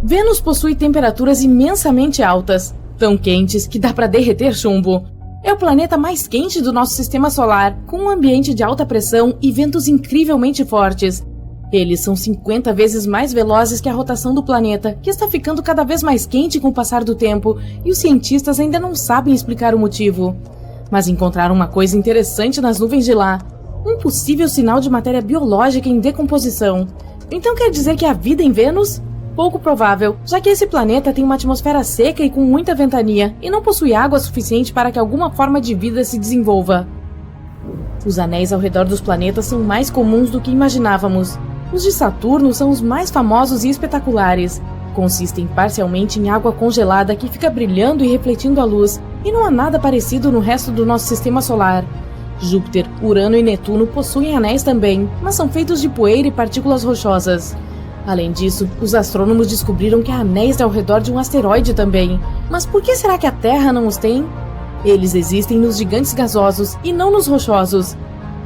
Vênus possui temperaturas imensamente altas, tão quentes que dá para derreter chumbo. É o planeta mais quente do nosso sistema solar, com um ambiente de alta pressão e ventos incrivelmente fortes. Eles são 50 vezes mais velozes que a rotação do planeta, que está ficando cada vez mais quente com o passar do tempo, e os cientistas ainda não sabem explicar o motivo. Mas encontraram uma coisa interessante nas nuvens de lá: um possível sinal de matéria biológica em decomposição. Então quer dizer que há vida em Vênus? Pouco provável, já que esse planeta tem uma atmosfera seca e com muita ventania, e não possui água suficiente para que alguma forma de vida se desenvolva. Os anéis ao redor dos planetas são mais comuns do que imaginávamos. Os de Saturno são os mais famosos e espetaculares. Consistem parcialmente em água congelada que fica brilhando e refletindo a luz, e não há nada parecido no resto do nosso sistema solar. Júpiter, Urano e Netuno possuem anéis também, mas são feitos de poeira e partículas rochosas. Além disso, os astrônomos descobriram que há anéis ao redor de um asteroide também. Mas por que será que a Terra não os tem? Eles existem nos gigantes gasosos e não nos rochosos.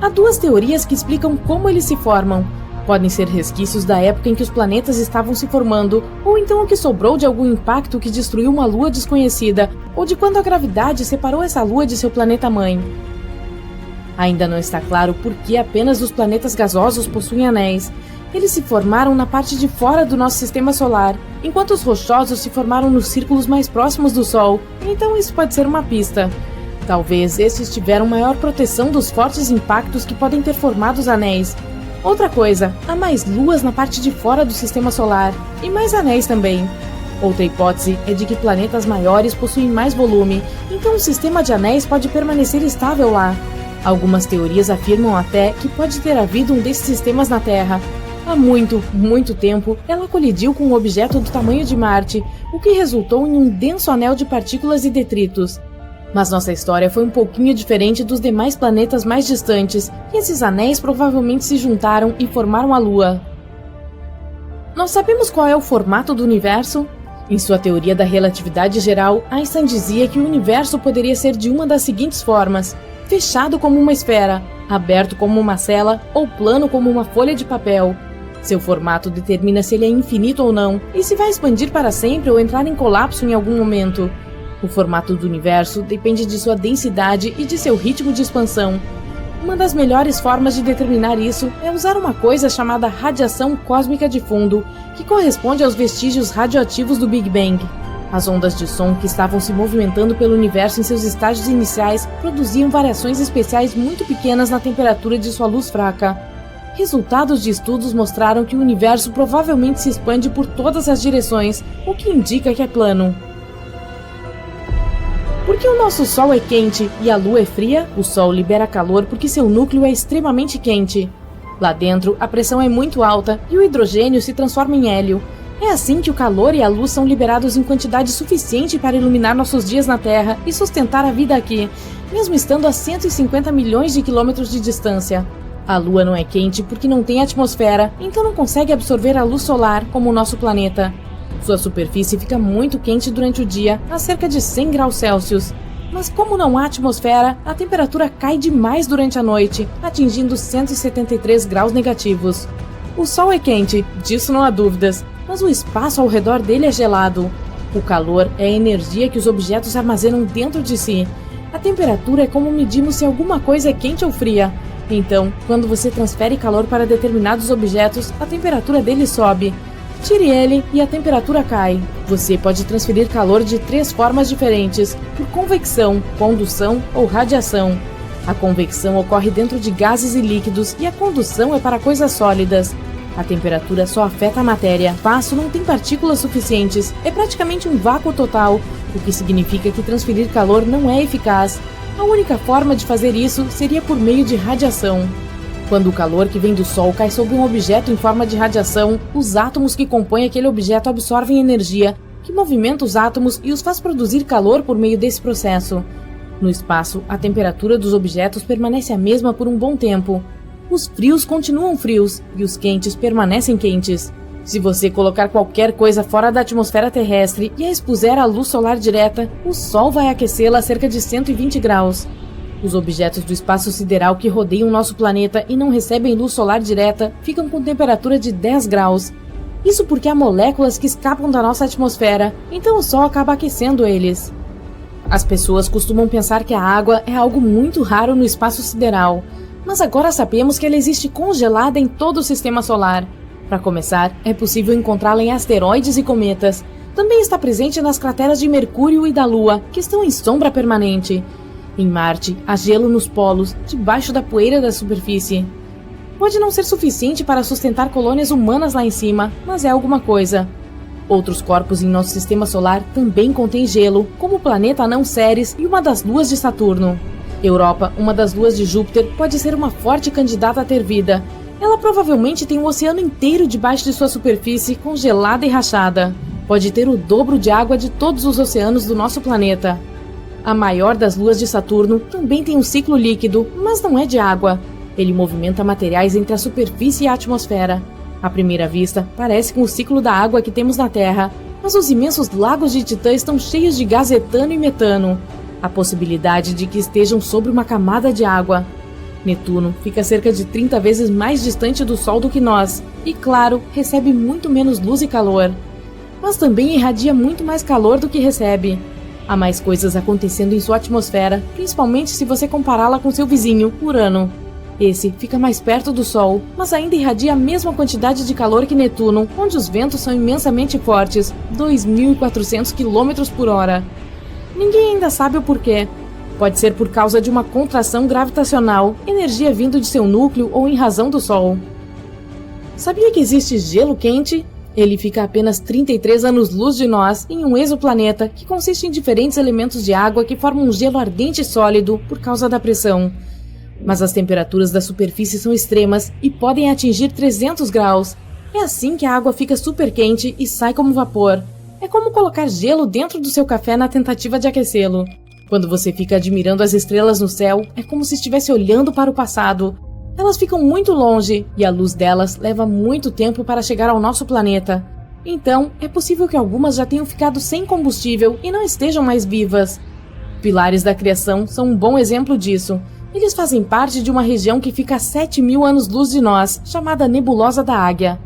Há duas teorias que explicam como eles se formam. Podem ser resquícios da época em que os planetas estavam se formando, ou então o que sobrou de algum impacto que destruiu uma lua desconhecida, ou de quando a gravidade separou essa lua de seu planeta-mãe. Ainda não está claro por que apenas os planetas gasosos possuem anéis. Eles se formaram na parte de fora do nosso sistema solar, enquanto os rochosos se formaram nos círculos mais próximos do Sol, então isso pode ser uma pista. Talvez esses tiveram maior proteção dos fortes impactos que podem ter formado os anéis. Outra coisa, há mais luas na parte de fora do sistema solar, e mais anéis também. Outra hipótese é de que planetas maiores possuem mais volume, então o sistema de anéis pode permanecer estável lá. Algumas teorias afirmam até que pode ter havido um desses sistemas na Terra. Há muito, muito tempo, ela colidiu com um objeto do tamanho de Marte, o que resultou em um denso anel de partículas e detritos. Mas nossa história foi um pouquinho diferente dos demais planetas mais distantes, e esses anéis provavelmente se juntaram e formaram a Lua. Nós sabemos qual é o formato do universo? Em sua teoria da relatividade geral, Einstein dizia que o universo poderia ser de uma das seguintes formas: fechado como uma esfera, aberto como uma cela ou plano como uma folha de papel. Seu formato determina se ele é infinito ou não, e se vai expandir para sempre ou entrar em colapso em algum momento. O formato do universo depende de sua densidade e de seu ritmo de expansão. Uma das melhores formas de determinar isso é usar uma coisa chamada radiação cósmica de fundo, que corresponde aos vestígios radioativos do Big Bang. As ondas de som que estavam se movimentando pelo universo em seus estágios iniciais produziam variações especiais muito pequenas na temperatura de sua luz fraca. Resultados de estudos mostraram que o universo provavelmente se expande por todas as direções, o que indica que é plano. Porque o nosso Sol é quente e a Lua é fria, o Sol libera calor porque seu núcleo é extremamente quente. Lá dentro, a pressão é muito alta e o hidrogênio se transforma em hélio. É assim que o calor e a luz são liberados em quantidade suficiente para iluminar nossos dias na Terra e sustentar a vida aqui, mesmo estando a 150 milhões de quilômetros de distância. A Lua não é quente porque não tem atmosfera, então não consegue absorver a luz solar como o nosso planeta. Sua superfície fica muito quente durante o dia, a cerca de 100 graus Celsius. Mas como não há atmosfera, a temperatura cai demais durante a noite, atingindo 173 graus negativos. O Sol é quente, disso não há dúvidas, mas o espaço ao redor dele é gelado. O calor é a energia que os objetos armazenam dentro de si. A temperatura é como medimos se alguma coisa é quente ou fria. Então, quando você transfere calor para determinados objetos, a temperatura dele sobe. Tire ele e a temperatura cai. Você pode transferir calor de 3 formas diferentes: por convecção, condução ou radiação. A convecção ocorre dentro de gases e líquidos e a condução é para coisas sólidas. A temperatura só afeta a matéria. O espaço não tem partículas suficientes, é praticamente um vácuo total, o que significa que transferir calor não é eficaz. A única forma de fazer isso seria por meio de radiação. Quando o calor que vem do Sol cai sobre um objeto em forma de radiação, os átomos que compõem aquele objeto absorvem energia, que movimenta os átomos e os faz produzir calor por meio desse processo. No espaço, a temperatura dos objetos permanece a mesma por um bom tempo. Os frios continuam frios e os quentes permanecem quentes. Se você colocar qualquer coisa fora da atmosfera terrestre e a expuser à luz solar direta, o Sol vai aquecê-la a cerca de 120 graus. Os objetos do espaço sideral que rodeiam nosso planeta e não recebem luz solar direta ficam com temperatura de 10 graus. Isso porque há moléculas que escapam da nossa atmosfera, então o Sol acaba aquecendo eles. As pessoas costumam pensar que a água é algo muito raro no espaço sideral, mas agora sabemos que ela existe congelada em todo o sistema solar. Para começar, é possível encontrá-la em asteroides e cometas. Também está presente nas crateras de Mercúrio e da Lua, que estão em sombra permanente. Em Marte, há gelo nos polos, debaixo da poeira da superfície. Pode não ser suficiente para sustentar colônias humanas lá em cima, mas é alguma coisa. Outros corpos em nosso sistema solar também contêm gelo, como o planeta anão Ceres e uma das luas de Saturno. Europa, uma das luas de Júpiter, pode ser uma forte candidata a ter vida. Ela provavelmente tem um oceano inteiro debaixo de sua superfície, congelada e rachada. Pode ter o dobro de água de todos os oceanos do nosso planeta. A maior das luas de Saturno também tem um ciclo líquido, mas não é de água. Ele movimenta materiais entre a superfície e a atmosfera. À primeira vista, parece com o ciclo da água que temos na Terra, mas os imensos lagos de Titã estão cheios de gás etano e metano. Há possibilidade de que estejam sobre uma camada de água. Netuno fica cerca de 30 vezes mais distante do Sol do que nós, e claro, recebe muito menos luz e calor. Mas também irradia muito mais calor do que recebe. Há mais coisas acontecendo em sua atmosfera, principalmente se você compará-la com seu vizinho, Urano. Esse fica mais perto do Sol, mas ainda irradia a mesma quantidade de calor que Netuno, onde os ventos são imensamente fortes, 2.400 km por hora. Ninguém ainda sabe o porquê. Pode ser por causa de uma contração gravitacional, energia vindo de seu núcleo ou em razão do Sol. Sabia que existe gelo quente? Ele fica a apenas 33 anos-luz de nós em um exoplaneta que consiste em diferentes elementos de água que formam um gelo ardente e sólido por causa da pressão. Mas as temperaturas da superfície são extremas e podem atingir 300 graus. É assim que a água fica super quente e sai como vapor. É como colocar gelo dentro do seu café na tentativa de aquecê-lo. Quando você fica admirando as estrelas no céu, é como se estivesse olhando para o passado. Elas ficam muito longe e a luz delas leva muito tempo para chegar ao nosso planeta. Então, é possível que algumas já tenham ficado sem combustível e não estejam mais vivas. Pilares da criação são um bom exemplo disso. Eles fazem parte de uma região que fica a 7.000 anos-luz de nós, chamada Nebulosa da Águia.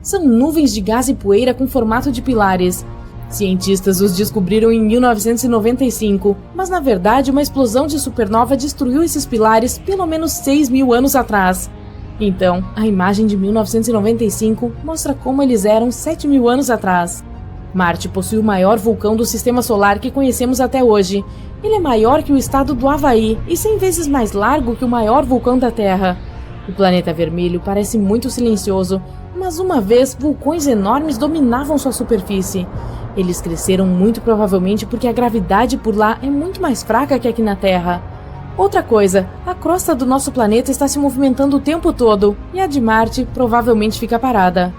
São nuvens de gás e poeira com formato de pilares. Cientistas os descobriram em 1995, mas na verdade uma explosão de supernova destruiu esses pilares pelo menos 6.000 anos atrás. Então, a imagem de 1995 mostra como eles eram 7.000 anos atrás. Marte possui o maior vulcão do sistema solar que conhecemos até hoje. Ele é maior que o estado do Havaí e 100 vezes mais largo que o maior vulcão da Terra. O planeta vermelho parece muito silencioso, mas uma vez vulcões enormes dominavam sua superfície. Eles cresceram muito provavelmente porque a gravidade por lá é muito mais fraca que aqui na Terra. Outra coisa, a crosta do nosso planeta está se movimentando o tempo todo e a de Marte provavelmente fica parada.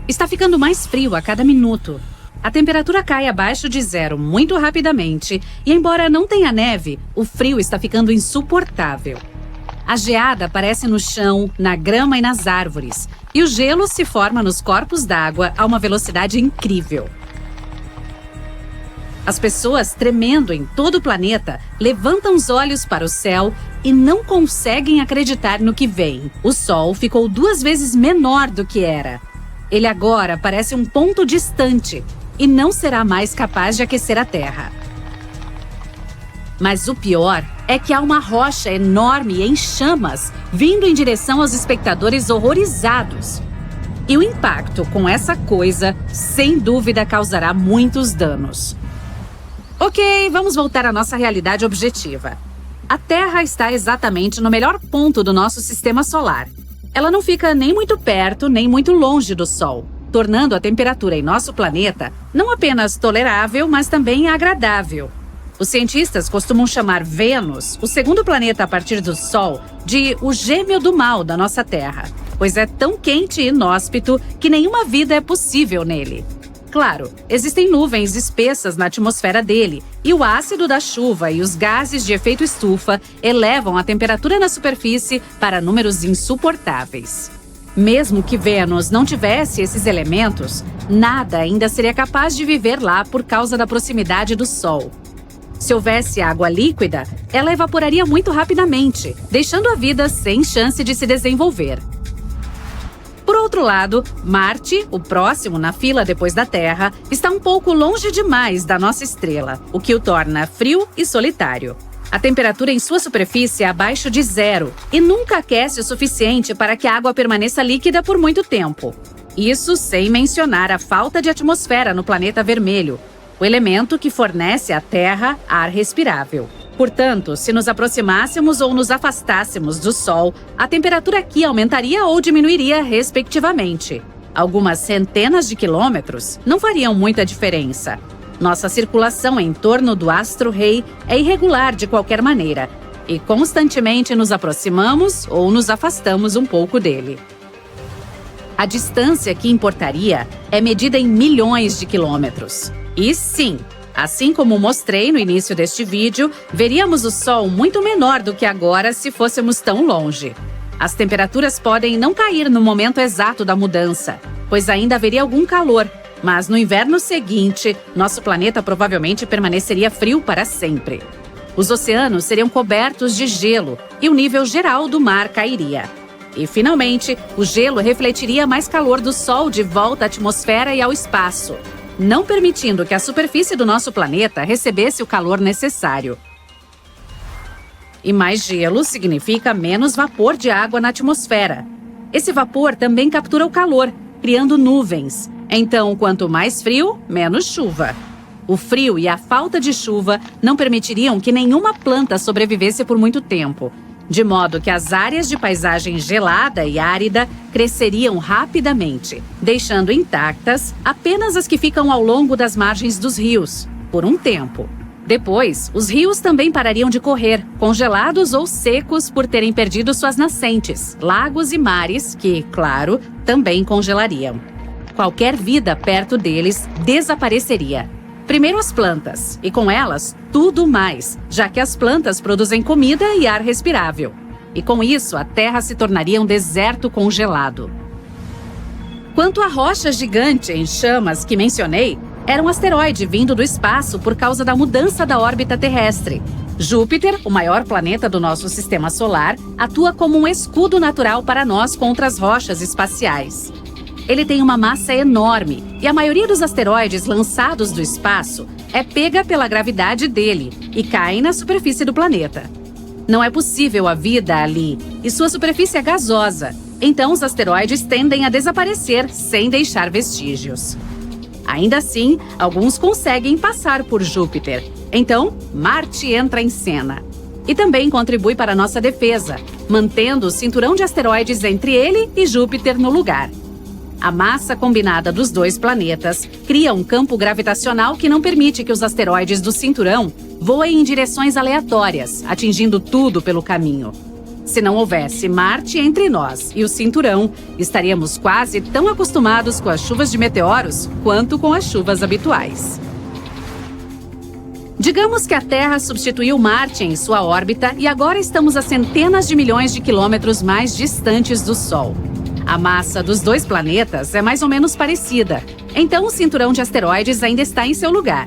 Está ficando mais frio a cada minuto. A temperatura cai abaixo de zero muito rapidamente e, embora não tenha neve, o frio está ficando insuportável. A geada aparece no chão, na grama e nas árvores, e o gelo se forma nos corpos d'água a uma velocidade incrível. As pessoas, tremendo em todo o planeta, levantam os olhos para o céu e não conseguem acreditar no que vem. O Sol ficou 2 vezes menor do que era. Ele agora parece um ponto distante e não será mais capaz de aquecer a Terra. Mas o pior é que há uma rocha enorme em chamas vindo em direção aos espectadores horrorizados. E o impacto com essa coisa, sem dúvida, causará muitos danos. Ok, vamos voltar à nossa realidade objetiva. A Terra está exatamente no melhor ponto do nosso sistema solar. Ela não fica nem muito perto, nem muito longe do Sol, tornando a temperatura em nosso planeta não apenas tolerável, mas também agradável. Os cientistas costumam chamar Vênus, o segundo planeta a partir do Sol, de o gêmeo do mal da nossa Terra, pois é tão quente e inóspito que nenhuma vida é possível nele. Claro, existem nuvens espessas na atmosfera dele, e o ácido da chuva e os gases de efeito estufa elevam a temperatura na superfície para números insuportáveis. Mesmo que Vênus não tivesse esses elementos, nada ainda seria capaz de viver lá por causa da proximidade do Sol. Se houvesse água líquida, ela evaporaria muito rapidamente, deixando a vida sem chance de se desenvolver. Por outro lado, Marte, o próximo na fila depois da Terra, está um pouco longe demais da nossa estrela, o que o torna frio e solitário. A temperatura em sua superfície é abaixo de 0 e nunca aquece o suficiente para que a água permaneça líquida por muito tempo. Isso sem mencionar a falta de atmosfera no planeta vermelho, o elemento que fornece à Terra ar respirável. Portanto, se nos aproximássemos ou nos afastássemos do Sol, a temperatura aqui aumentaria ou diminuiria, respectivamente. Algumas centenas de quilômetros não fariam muita diferença. Nossa circulação em torno do astro-rei é irregular de qualquer maneira, e constantemente nos aproximamos ou nos afastamos um pouco dele. A distância que importaria é medida em milhões de quilômetros. E sim, assim como mostrei no início deste vídeo, veríamos o Sol muito menor do que agora se fôssemos tão longe. As temperaturas podem não cair no momento exato da mudança, pois ainda haveria algum calor, mas no inverno seguinte, nosso planeta provavelmente permaneceria frio para sempre. Os oceanos seriam cobertos de gelo e o nível geral do mar cairia. E, finalmente, o gelo refletiria mais calor do Sol de volta à atmosfera e ao espaço, não permitindo que a superfície do nosso planeta recebesse o calor necessário. E mais gelo significa menos vapor de água na atmosfera. Esse vapor também captura o calor, criando nuvens. Então, quanto mais frio, menos chuva. O frio e a falta de chuva não permitiriam que nenhuma planta sobrevivesse por muito tempo, de modo que as áreas de paisagem gelada e árida cresceriam rapidamente, deixando intactas apenas as que ficam ao longo das margens dos rios, por um tempo. Depois, os rios também parariam de correr, congelados ou secos por terem perdido suas nascentes, lagos e mares que, claro, também congelariam. Qualquer vida perto deles desapareceria. Primeiro as plantas, e com elas tudo mais, já que as plantas produzem comida e ar respirável. E com isso, a Terra se tornaria um deserto congelado. Quanto à rocha gigante em chamas que mencionei, era um asteroide vindo do espaço por causa da mudança da órbita terrestre. Júpiter, o maior planeta do nosso sistema solar, atua como um escudo natural para nós contra as rochas espaciais. Ele tem uma massa enorme e a maioria dos asteroides lançados do espaço é pega pela gravidade dele e cai na superfície do planeta. Não é possível a vida ali e sua superfície é gasosa, então os asteroides tendem a desaparecer sem deixar vestígios. Ainda assim, alguns conseguem passar por Júpiter, então Marte entra em cena. E também contribui para a nossa defesa, mantendo o cinturão de asteroides entre ele e Júpiter no lugar. A massa combinada dos dois planetas cria um campo gravitacional que não permite que os asteroides do cinturão voem em direções aleatórias, atingindo tudo pelo caminho. Se não houvesse Marte entre nós e o cinturão, estaríamos quase tão acostumados com as chuvas de meteoros quanto com as chuvas habituais. Digamos que a Terra substituiu Marte em sua órbita e agora estamos a centenas de milhões de quilômetros mais distantes do Sol. A massa dos dois planetas é mais ou menos parecida, então o cinturão de asteroides ainda está em seu lugar.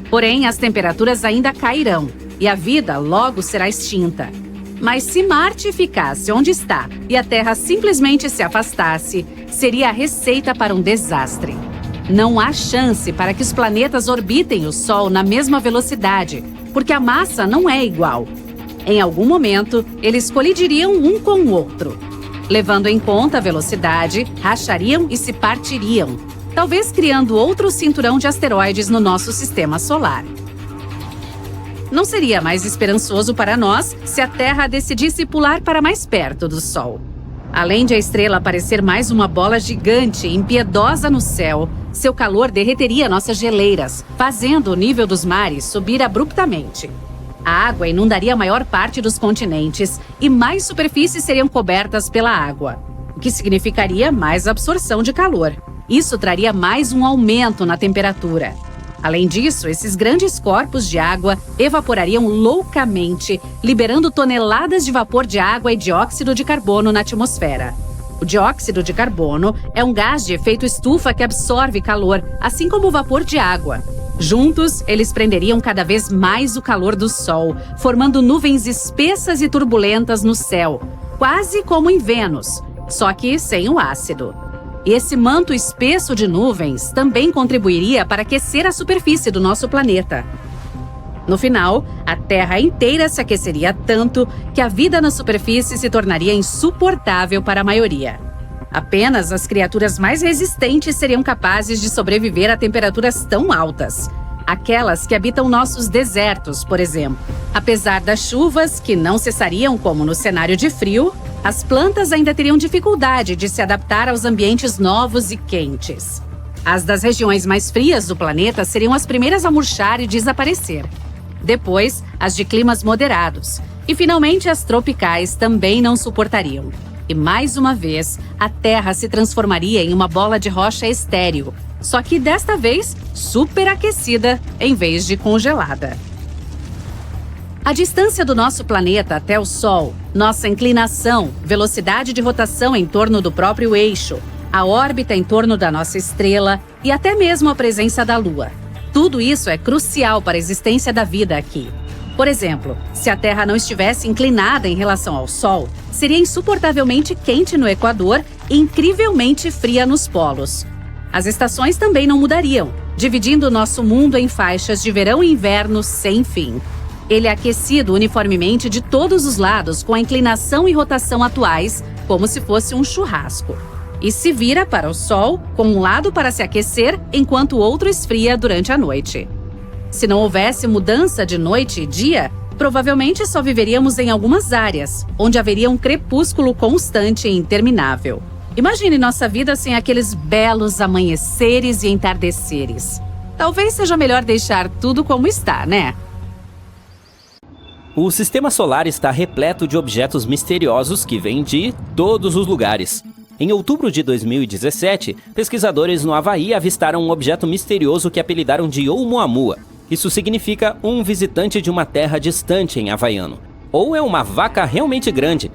Porém, as temperaturas ainda cairão e a vida logo será extinta. Mas se Marte ficasse onde está e a Terra simplesmente se afastasse, seria a receita para um desastre. Não há chance para que os planetas orbitem o Sol na mesma velocidade, porque a massa não é igual. Em algum momento, eles colidiriam um com o outro. Levando em conta a velocidade, rachariam e se partiriam, talvez criando outro cinturão de asteroides no nosso sistema solar. Não seria mais esperançoso para nós se a Terra decidisse pular para mais perto do Sol. Além de a estrela parecer mais uma bola gigante e impiedosa no céu, seu calor derreteria nossas geleiras, fazendo o nível dos mares subir abruptamente. A água inundaria a maior parte dos continentes e mais superfícies seriam cobertas pela água, o que significaria mais absorção de calor. Isso traria mais um aumento na temperatura. Além disso, esses grandes corpos de água evaporariam loucamente, liberando toneladas de vapor de água e dióxido de carbono na atmosfera. O dióxido de carbono é um gás de efeito estufa que absorve calor, assim como o vapor de água. Juntos, eles prenderiam cada vez mais o calor do Sol, formando nuvens espessas e turbulentas no céu, quase como em Vênus, só que sem o ácido. E esse manto espesso de nuvens também contribuiria para aquecer a superfície do nosso planeta. No final, a Terra inteira se aqueceria tanto que a vida na superfície se tornaria insuportável para a maioria. Apenas as criaturas mais resistentes seriam capazes de sobreviver a temperaturas tão altas. Aquelas que habitam nossos desertos, por exemplo. Apesar das chuvas, que não cessariam como no cenário de frio, as plantas ainda teriam dificuldade de se adaptar aos ambientes novos e quentes. As das regiões mais frias do planeta seriam as primeiras a murchar e desaparecer. Depois, as de climas moderados. E, finalmente, as tropicais também não suportariam. E, mais uma vez, a Terra se transformaria em uma bola de rocha estéril, só que desta vez superaquecida em vez de congelada. A distância do nosso planeta até o Sol, nossa inclinação, velocidade de rotação em torno do próprio eixo, a órbita em torno da nossa estrela e até mesmo a presença da Lua. Tudo isso é crucial para a existência da vida aqui. Por exemplo, se a Terra não estivesse inclinada em relação ao Sol, seria insuportavelmente quente no Equador e incrivelmente fria nos polos. As estações também não mudariam, dividindo o nosso mundo em faixas de verão e inverno sem fim. Ele é aquecido uniformemente de todos os lados com a inclinação e rotação atuais, como se fosse um churrasco. E se vira para o Sol, com um lado para se aquecer, enquanto o outro esfria durante a noite. Se não houvesse mudança de noite e dia, provavelmente só viveríamos em algumas áreas, onde haveria um crepúsculo constante e interminável. Imagine nossa vida sem aqueles belos amanheceres e entardeceres. Talvez seja melhor deixar tudo como está, né? O sistema solar está repleto de objetos misteriosos que vêm de todos os lugares. Em outubro de 2017, pesquisadores no Havaí avistaram um objeto misterioso que apelidaram de Oumuamua. Isso significa um visitante de uma terra distante em havaiano. Ou é uma vaca realmente grande.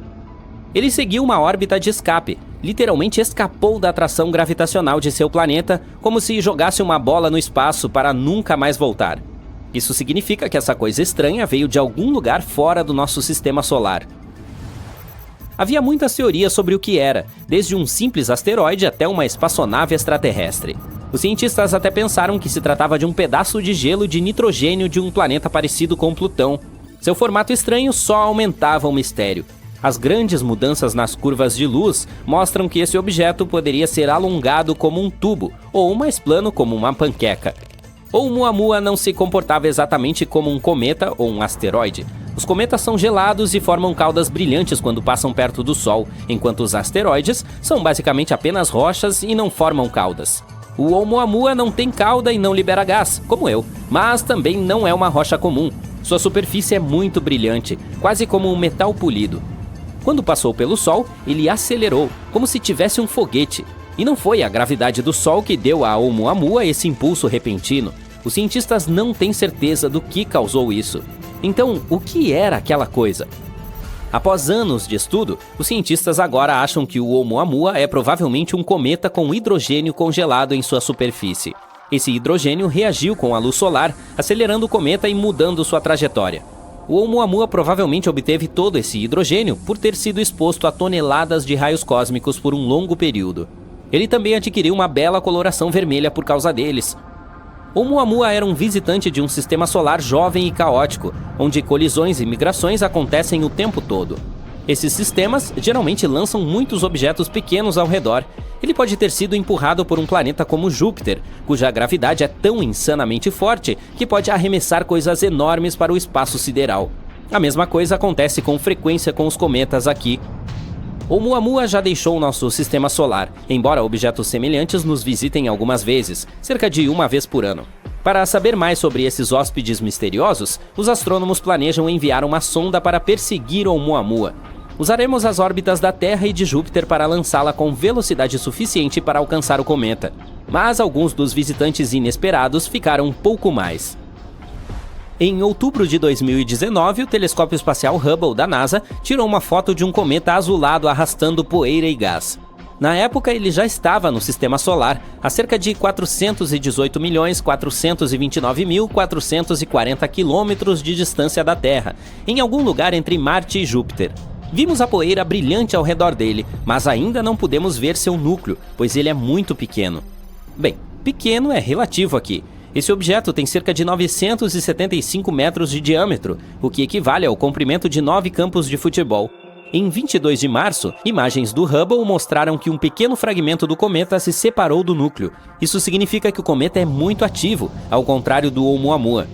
Ele seguiu uma órbita de escape, literalmente escapou da atração gravitacional de seu planeta, como se jogasse uma bola no espaço para nunca mais voltar. Isso significa que essa coisa estranha veio de algum lugar fora do nosso sistema solar. Havia muitas teorias sobre o que era, desde um simples asteroide até uma espaçonave extraterrestre. Os cientistas até pensaram que se tratava de um pedaço de gelo de nitrogênio de um planeta parecido com Plutão. Seu formato estranho só aumentava o mistério. As grandes mudanças nas curvas de luz mostram que esse objeto poderia ser alongado como um tubo, ou mais plano como uma panqueca. Oumuamua não se comportava exatamente como um cometa ou um asteroide. Os cometas são gelados e formam caudas brilhantes quando passam perto do Sol, enquanto os asteroides são basicamente apenas rochas e não formam caudas. O Oumuamua não tem cauda e não libera gás, como eu, mas também não é uma rocha comum. Sua superfície é muito brilhante, quase como um metal polido. Quando passou pelo Sol, ele acelerou, como se tivesse um foguete. E não foi a gravidade do Sol que deu a Oumuamua esse impulso repentino. Os cientistas não têm certeza do que causou isso. Então, o que era aquela coisa? Após anos de estudo, os cientistas agora acham que o Oumuamua é provavelmente um cometa com hidrogênio congelado em sua superfície. Esse hidrogênio reagiu com a luz solar, acelerando o cometa e mudando sua trajetória. O Oumuamua provavelmente obteve todo esse hidrogênio por ter sido exposto a toneladas de raios cósmicos por um longo período. Ele também adquiriu uma bela coloração vermelha por causa deles. Oumuamua era um visitante de um sistema solar jovem e caótico, onde colisões e migrações acontecem o tempo todo. Esses sistemas geralmente lançam muitos objetos pequenos ao redor. Ele pode ter sido empurrado por um planeta como Júpiter, cuja gravidade é tão insanamente forte que pode arremessar coisas enormes para o espaço sideral. A mesma coisa acontece com frequência com os cometas aqui. Oumuamua já deixou nosso sistema solar, embora objetos semelhantes nos visitem algumas vezes, cerca de uma vez por ano. Para saber mais sobre esses hóspedes misteriosos, os astrônomos planejam enviar uma sonda para perseguir Oumuamua. Usaremos as órbitas da Terra e de Júpiter para lançá-la com velocidade suficiente para alcançar o cometa. Mas alguns dos visitantes inesperados ficaram um pouco mais. Em outubro de 2019, o telescópio espacial Hubble da NASA tirou uma foto de um cometa azulado arrastando poeira e gás. Na época, ele já estava no Sistema Solar, a cerca de 418.429.440 quilômetros de distância da Terra, em algum lugar entre Marte e Júpiter. Vimos a poeira brilhante ao redor dele, mas ainda não pudemos ver seu núcleo, pois ele é muito pequeno. Bem, pequeno é relativo aqui. Esse objeto tem cerca de 975 metros de diâmetro, o que equivale ao comprimento de 9 campos de futebol. Em 22 de março, imagens do Hubble mostraram que um pequeno fragmento do cometa se separou do núcleo. Isso significa que o cometa é muito ativo, ao contrário do Oumuamua.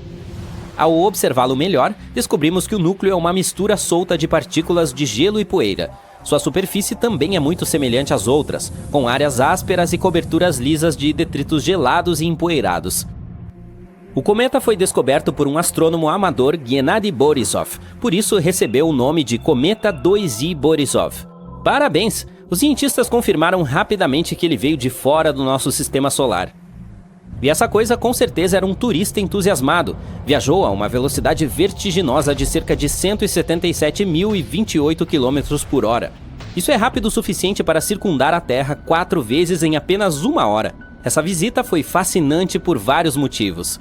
Ao observá-lo melhor, descobrimos que o núcleo é uma mistura solta de partículas de gelo e poeira. Sua superfície também é muito semelhante às outras, com áreas ásperas e coberturas lisas de detritos gelados e empoeirados. O cometa foi descoberto por um astrônomo amador, Gennady Borisov, por isso recebeu o nome de Cometa 2I Borisov. Parabéns! Os cientistas confirmaram rapidamente que ele veio de fora do nosso sistema solar. E essa coisa com certeza era um turista entusiasmado. Viajou a uma velocidade vertiginosa de cerca de 177.028 km por hora. Isso é rápido o suficiente para circundar a Terra 4 vezes em apenas 1 hora. Essa visita foi fascinante por vários motivos.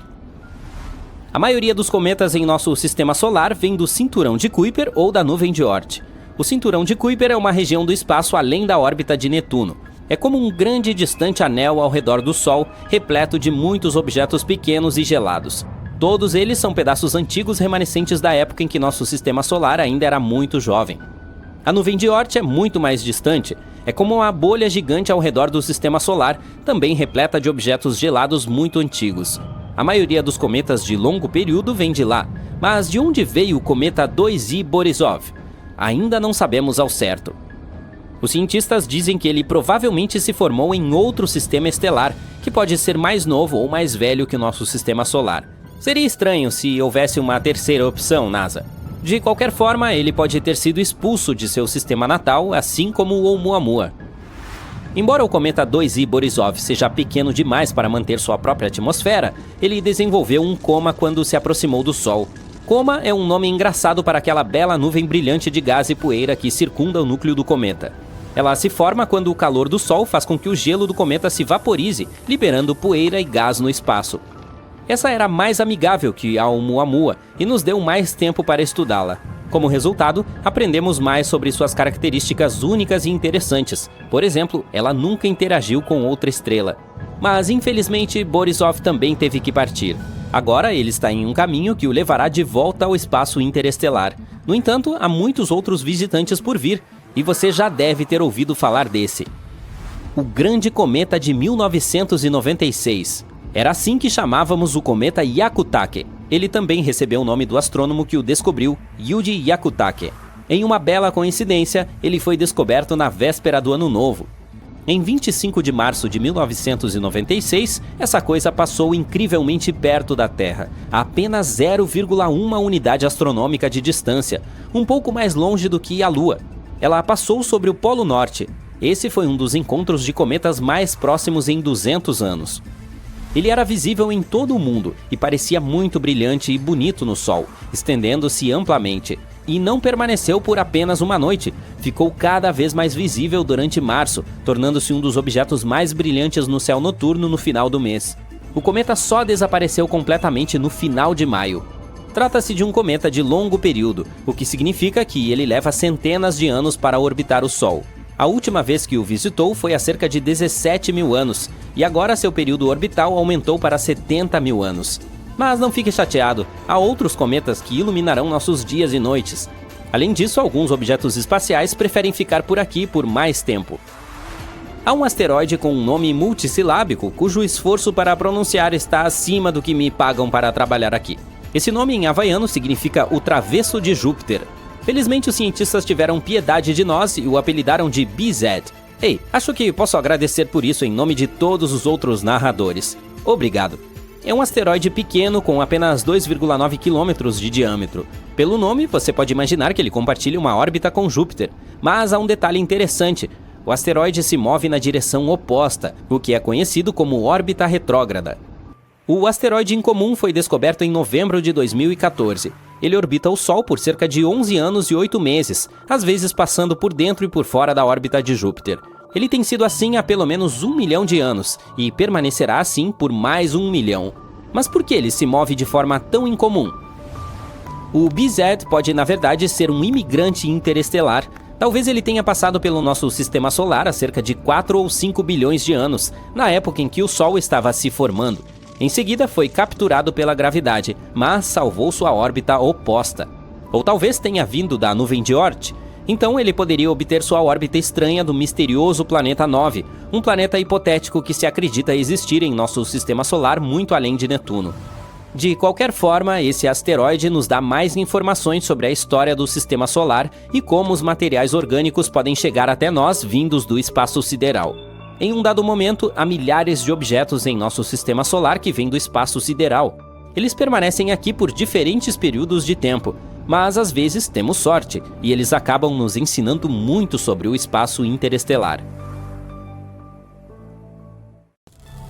A maioria dos cometas em nosso sistema solar vem do cinturão de Kuiper ou da nuvem de Oort. O cinturão de Kuiper é uma região do espaço além da órbita de Netuno. É como um grande e distante anel ao redor do Sol, repleto de muitos objetos pequenos e gelados. Todos eles são pedaços antigos remanescentes da época em que nosso sistema solar ainda era muito jovem. A nuvem de Oort é muito mais distante. É como uma bolha gigante ao redor do sistema solar, também repleta de objetos gelados muito antigos. A maioria dos cometas de longo período vem de lá, mas de onde veio o cometa 2I Borisov? Ainda não sabemos ao certo. Os cientistas dizem que ele provavelmente se formou em outro sistema estelar, que pode ser mais novo ou mais velho que o nosso sistema solar. Seria estranho se houvesse uma terceira opção, NASA. De qualquer forma, ele pode ter sido expulso de seu sistema natal, assim como o Oumuamua. Embora o cometa 2I Borisov seja pequeno demais para manter sua própria atmosfera, ele desenvolveu um coma quando se aproximou do Sol. Coma é um nome engraçado para aquela bela nuvem brilhante de gás e poeira que circunda o núcleo do cometa. Ela se forma quando o calor do Sol faz com que o gelo do cometa se vaporize, liberando poeira e gás no espaço. Essa era mais amigável que a Oumuamua e nos deu mais tempo para estudá-la. Como resultado, aprendemos mais sobre suas características únicas e interessantes. Por exemplo, ela nunca interagiu com outra estrela. Mas, infelizmente, Borisov também teve que partir. Agora ele está em um caminho que o levará de volta ao espaço interestelar. No entanto, há muitos outros visitantes por vir, e você já deve ter ouvido falar desse. O Grande Cometa de 1996. Era assim que chamávamos o cometa Hyakutake. Ele também recebeu o nome do astrônomo que o descobriu, Yuji Hyakutake. Em uma bela coincidência, ele foi descoberto na véspera do Ano Novo. Em 25 de março de 1996, essa coisa passou incrivelmente perto da Terra, a apenas 0,1 unidade astronômica de distância, um pouco mais longe do que a Lua. Ela passou sobre o Polo Norte. Esse foi um dos encontros de cometas mais próximos em 200 anos. Ele era visível em todo o mundo e parecia muito brilhante e bonito no Sol, estendendo-se amplamente. E não permaneceu por apenas uma noite, ficou cada vez mais visível durante março, tornando-se um dos objetos mais brilhantes no céu noturno no final do mês. O cometa só desapareceu completamente no final de maio. Trata-se de um cometa de longo período, o que significa que ele leva centenas de anos para orbitar o Sol. A última vez que o visitou foi há cerca de 17 mil anos, e agora seu período orbital aumentou para 70 mil anos. Mas não fique chateado, há outros cometas que iluminarão nossos dias e noites. Além disso, alguns objetos espaciais preferem ficar por aqui por mais tempo. Há um asteroide com um nome multissilábico cujo esforço para pronunciar está acima do que me pagam para trabalhar aqui. Esse nome em havaiano significa o Travesso de Júpiter. Felizmente os cientistas tiveram piedade de nós e o apelidaram de BZ. Ei, acho que posso agradecer por isso em nome de todos os outros narradores. Obrigado. É um asteroide pequeno com apenas 2,9 km de diâmetro. Pelo nome, você pode imaginar que ele compartilha uma órbita com Júpiter. Mas há um detalhe interessante. O asteroide se move na direção oposta, o que é conhecido como órbita retrógrada. O asteroide incomum foi descoberto em novembro de 2014. Ele orbita o Sol por cerca de 11 anos e 8 meses, às vezes passando por dentro e por fora da órbita de Júpiter. Ele tem sido assim há pelo menos 1 milhão de anos, e permanecerá assim por mais 1 milhão. Mas por que ele se move de forma tão incomum? O BZ pode, na verdade, ser um imigrante interestelar. Talvez ele tenha passado pelo nosso sistema solar há cerca de 4 ou 5 bilhões de anos, na época em que o Sol estava se formando. Em seguida, foi capturado pela gravidade, mas salvou sua órbita oposta. Ou talvez tenha vindo da nuvem de Oort. Então ele poderia obter sua órbita estranha do misterioso planeta 9, um planeta hipotético que se acredita existir em nosso sistema solar muito além de Netuno. De qualquer forma, esse asteroide nos dá mais informações sobre a história do sistema solar e como os materiais orgânicos podem chegar até nós vindos do espaço sideral. Em um dado momento, há milhares de objetos em nosso sistema solar que vêm do espaço sideral. Eles permanecem aqui por diferentes períodos de tempo, mas às vezes temos sorte, e eles acabam nos ensinando muito sobre o espaço interestelar.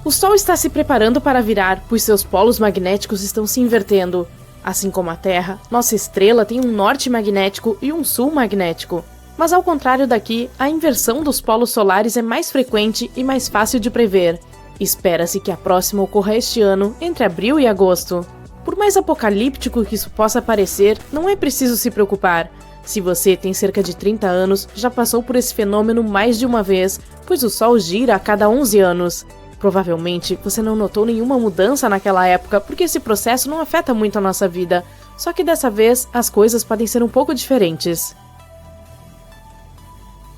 O Sol está se preparando para virar, pois seus polos magnéticos estão se invertendo. Assim como a Terra, nossa estrela tem um norte magnético e um sul magnético. Mas ao contrário daqui, a inversão dos polos solares é mais frequente e mais fácil de prever. Espera-se que a próxima ocorra este ano, entre abril e agosto. Por mais apocalíptico que isso possa parecer, não é preciso se preocupar. Se você tem cerca de 30 anos, já passou por esse fenômeno mais de uma vez, pois o Sol gira a cada 11 anos. Provavelmente você não notou nenhuma mudança naquela época, porque esse processo não afeta muito a nossa vida. Só que dessa vez, as coisas podem ser um pouco diferentes.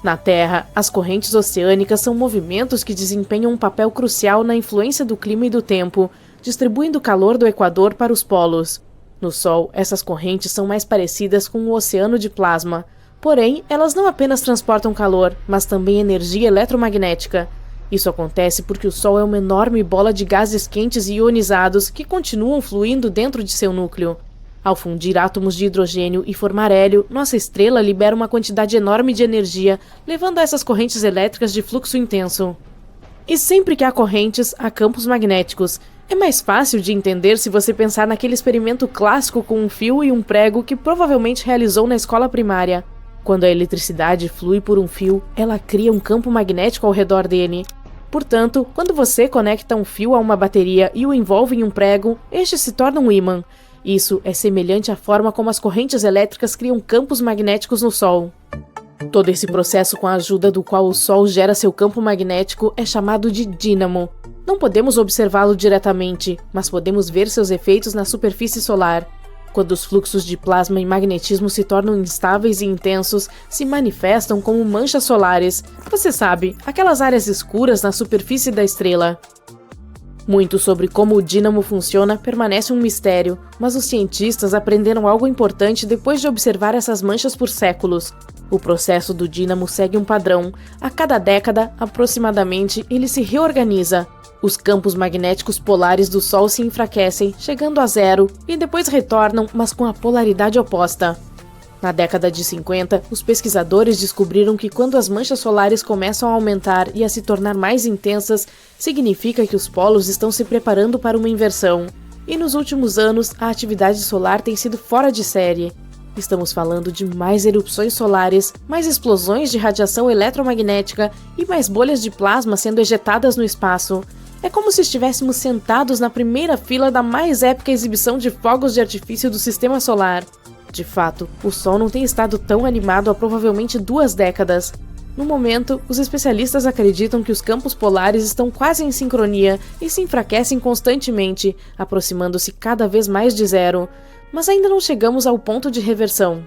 Na Terra, as correntes oceânicas são movimentos que desempenham um papel crucial na influência do clima e do tempo, distribuindo o calor do Equador para os polos. No Sol, essas correntes são mais parecidas com o oceano de plasma. Porém, elas não apenas transportam calor, mas também energia eletromagnética. Isso acontece porque o Sol é uma enorme bola de gases quentes e ionizados que continuam fluindo dentro de seu núcleo. Ao fundir átomos de hidrogênio e formar hélio, nossa estrela libera uma quantidade enorme de energia, levando a essas correntes elétricas de fluxo intenso. E sempre que há correntes, há campos magnéticos. É mais fácil de entender se você pensar naquele experimento clássico com um fio e um prego que provavelmente realizou na escola primária. Quando a eletricidade flui por um fio, ela cria um campo magnético ao redor dele. Portanto, quando você conecta um fio a uma bateria e o envolve em um prego, este se torna um ímã. Isso é semelhante à forma como as correntes elétricas criam campos magnéticos no Sol. Todo esse processo com a ajuda do qual o Sol gera seu campo magnético é chamado de dínamo. Não podemos observá-lo diretamente, mas podemos ver seus efeitos na superfície solar. Quando os fluxos de plasma e magnetismo se tornam instáveis e intensos, se manifestam como manchas solares. Você sabe, aquelas áreas escuras na superfície da estrela. Muito sobre como o dínamo funciona permanece um mistério, mas os cientistas aprenderam algo importante depois de observar essas manchas por séculos. O processo do dínamo segue um padrão. A cada década, aproximadamente, ele se reorganiza. Os campos magnéticos polares do Sol se enfraquecem, chegando a zero, e depois retornam, mas com a polaridade oposta. Na década de 50, os pesquisadores descobriram que quando as manchas solares começam a aumentar e a se tornar mais intensas, significa que os polos estão se preparando para uma inversão. E nos últimos anos, a atividade solar tem sido fora de série. Estamos falando de mais erupções solares, mais explosões de radiação eletromagnética e mais bolhas de plasma sendo ejetadas no espaço. É como se estivéssemos sentados na primeira fila da mais épica exibição de fogos de artifício do sistema solar. De fato, o Sol não tem estado tão animado há provavelmente 2 décadas. No momento, os especialistas acreditam que os campos polares estão quase em sincronia e se enfraquecem constantemente, aproximando-se cada vez mais de zero. Mas ainda não chegamos ao ponto de reversão.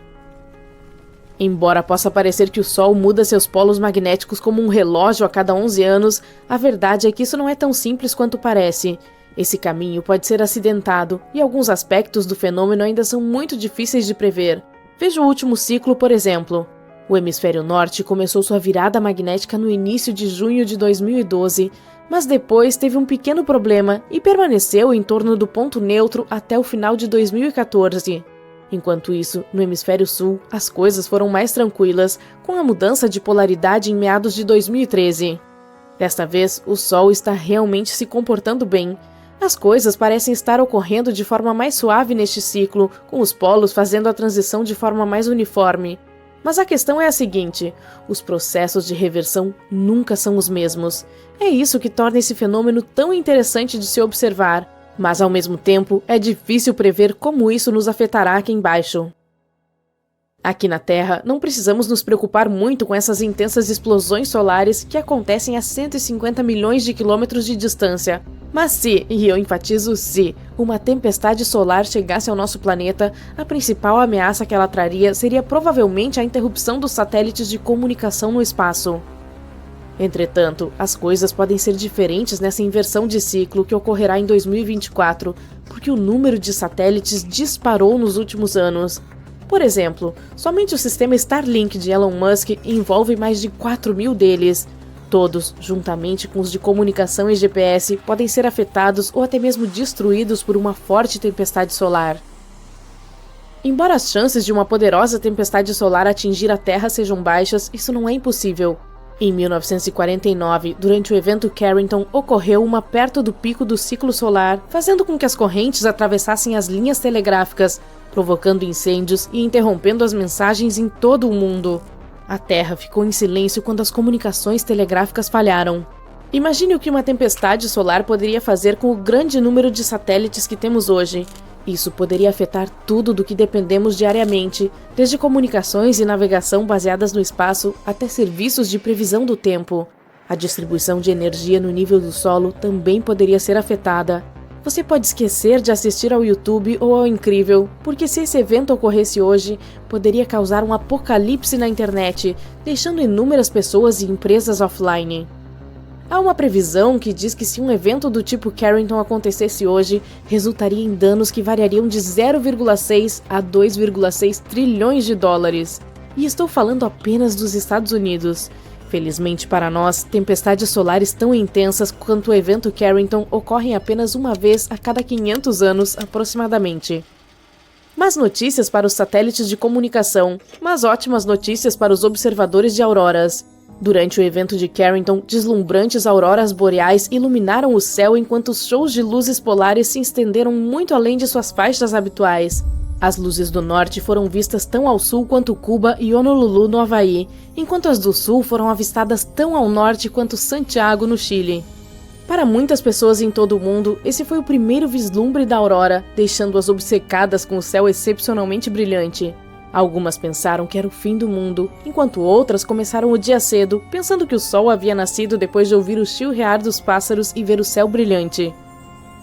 Embora possa parecer que o Sol muda seus polos magnéticos como um relógio a cada 11 anos, a verdade é que isso não é tão simples quanto parece. Esse caminho pode ser acidentado, e alguns aspectos do fenômeno ainda são muito difíceis de prever. Veja o último ciclo, por exemplo. O hemisfério norte começou sua virada magnética no início de junho de 2012, mas depois teve um pequeno problema e permaneceu em torno do ponto neutro até o final de 2014. Enquanto isso, no hemisfério sul, as coisas foram mais tranquilas, com a mudança de polaridade em meados de 2013. Desta vez, o Sol está realmente se comportando bem. As coisas parecem estar ocorrendo de forma mais suave neste ciclo, com os polos fazendo a transição de forma mais uniforme. Mas a questão é a seguinte: os processos de reversão nunca são os mesmos. É isso que torna esse fenômeno tão interessante de se observar. Mas, ao mesmo tempo, é difícil prever como isso nos afetará aqui embaixo. Aqui na Terra, não precisamos nos preocupar muito com essas intensas explosões solares que acontecem a 150 milhões de quilômetros de distância. Mas se, e eu enfatizo se, uma tempestade solar chegasse ao nosso planeta, a principal ameaça que ela traria seria provavelmente a interrupção dos satélites de comunicação no espaço. Entretanto, as coisas podem ser diferentes nessa inversão de ciclo que ocorrerá em 2024, porque o número de satélites disparou nos últimos anos. Por exemplo, somente o sistema Starlink de Elon Musk envolve mais de 4.000 deles. Todos, juntamente com os de comunicação e GPS, podem ser afetados ou até mesmo destruídos por uma forte tempestade solar. Embora as chances de uma poderosa tempestade solar atingir a Terra sejam baixas, isso não é impossível. Em 1949, durante o evento Carrington, ocorreu uma perto do pico do ciclo solar, fazendo com que as correntes atravessassem as linhas telegráficas, provocando incêndios e interrompendo as mensagens em todo o mundo. A Terra ficou em silêncio quando as comunicações telegráficas falharam. Imagine o que uma tempestade solar poderia fazer com o grande número de satélites que temos hoje. Isso poderia afetar tudo do que dependemos diariamente, desde comunicações e navegação baseadas no espaço até serviços de previsão do tempo. A distribuição de energia no nível do solo também poderia ser afetada. Você pode esquecer de assistir ao YouTube ou ao Incrível, porque se esse evento ocorresse hoje, poderia causar um apocalipse na internet, deixando inúmeras pessoas e empresas offline. Há uma previsão que diz que se um evento do tipo Carrington acontecesse hoje, resultaria em danos que variariam de 0,6 a 2,6 trilhões de dólares. E estou falando apenas dos Estados Unidos. Felizmente para nós, tempestades solares tão intensas quanto o evento Carrington ocorrem apenas uma vez a cada 500 anos, aproximadamente. Más notícias para os satélites de comunicação, mas ótimas notícias para os observadores de auroras. Durante o evento de Carrington, deslumbrantes auroras boreais iluminaram o céu enquanto os shows de luzes polares se estenderam muito além de suas faixas habituais. As luzes do norte foram vistas tão ao sul quanto Cuba e Honolulu, no Havaí, enquanto as do sul foram avistadas tão ao norte quanto Santiago, no Chile. Para muitas pessoas em todo o mundo, esse foi o primeiro vislumbre da aurora, deixando-as obcecadas com o céu excepcionalmente brilhante. Algumas pensaram que era o fim do mundo, enquanto outras começaram o dia cedo, pensando que o sol havia nascido depois de ouvir o chilrear dos pássaros e ver o céu brilhante.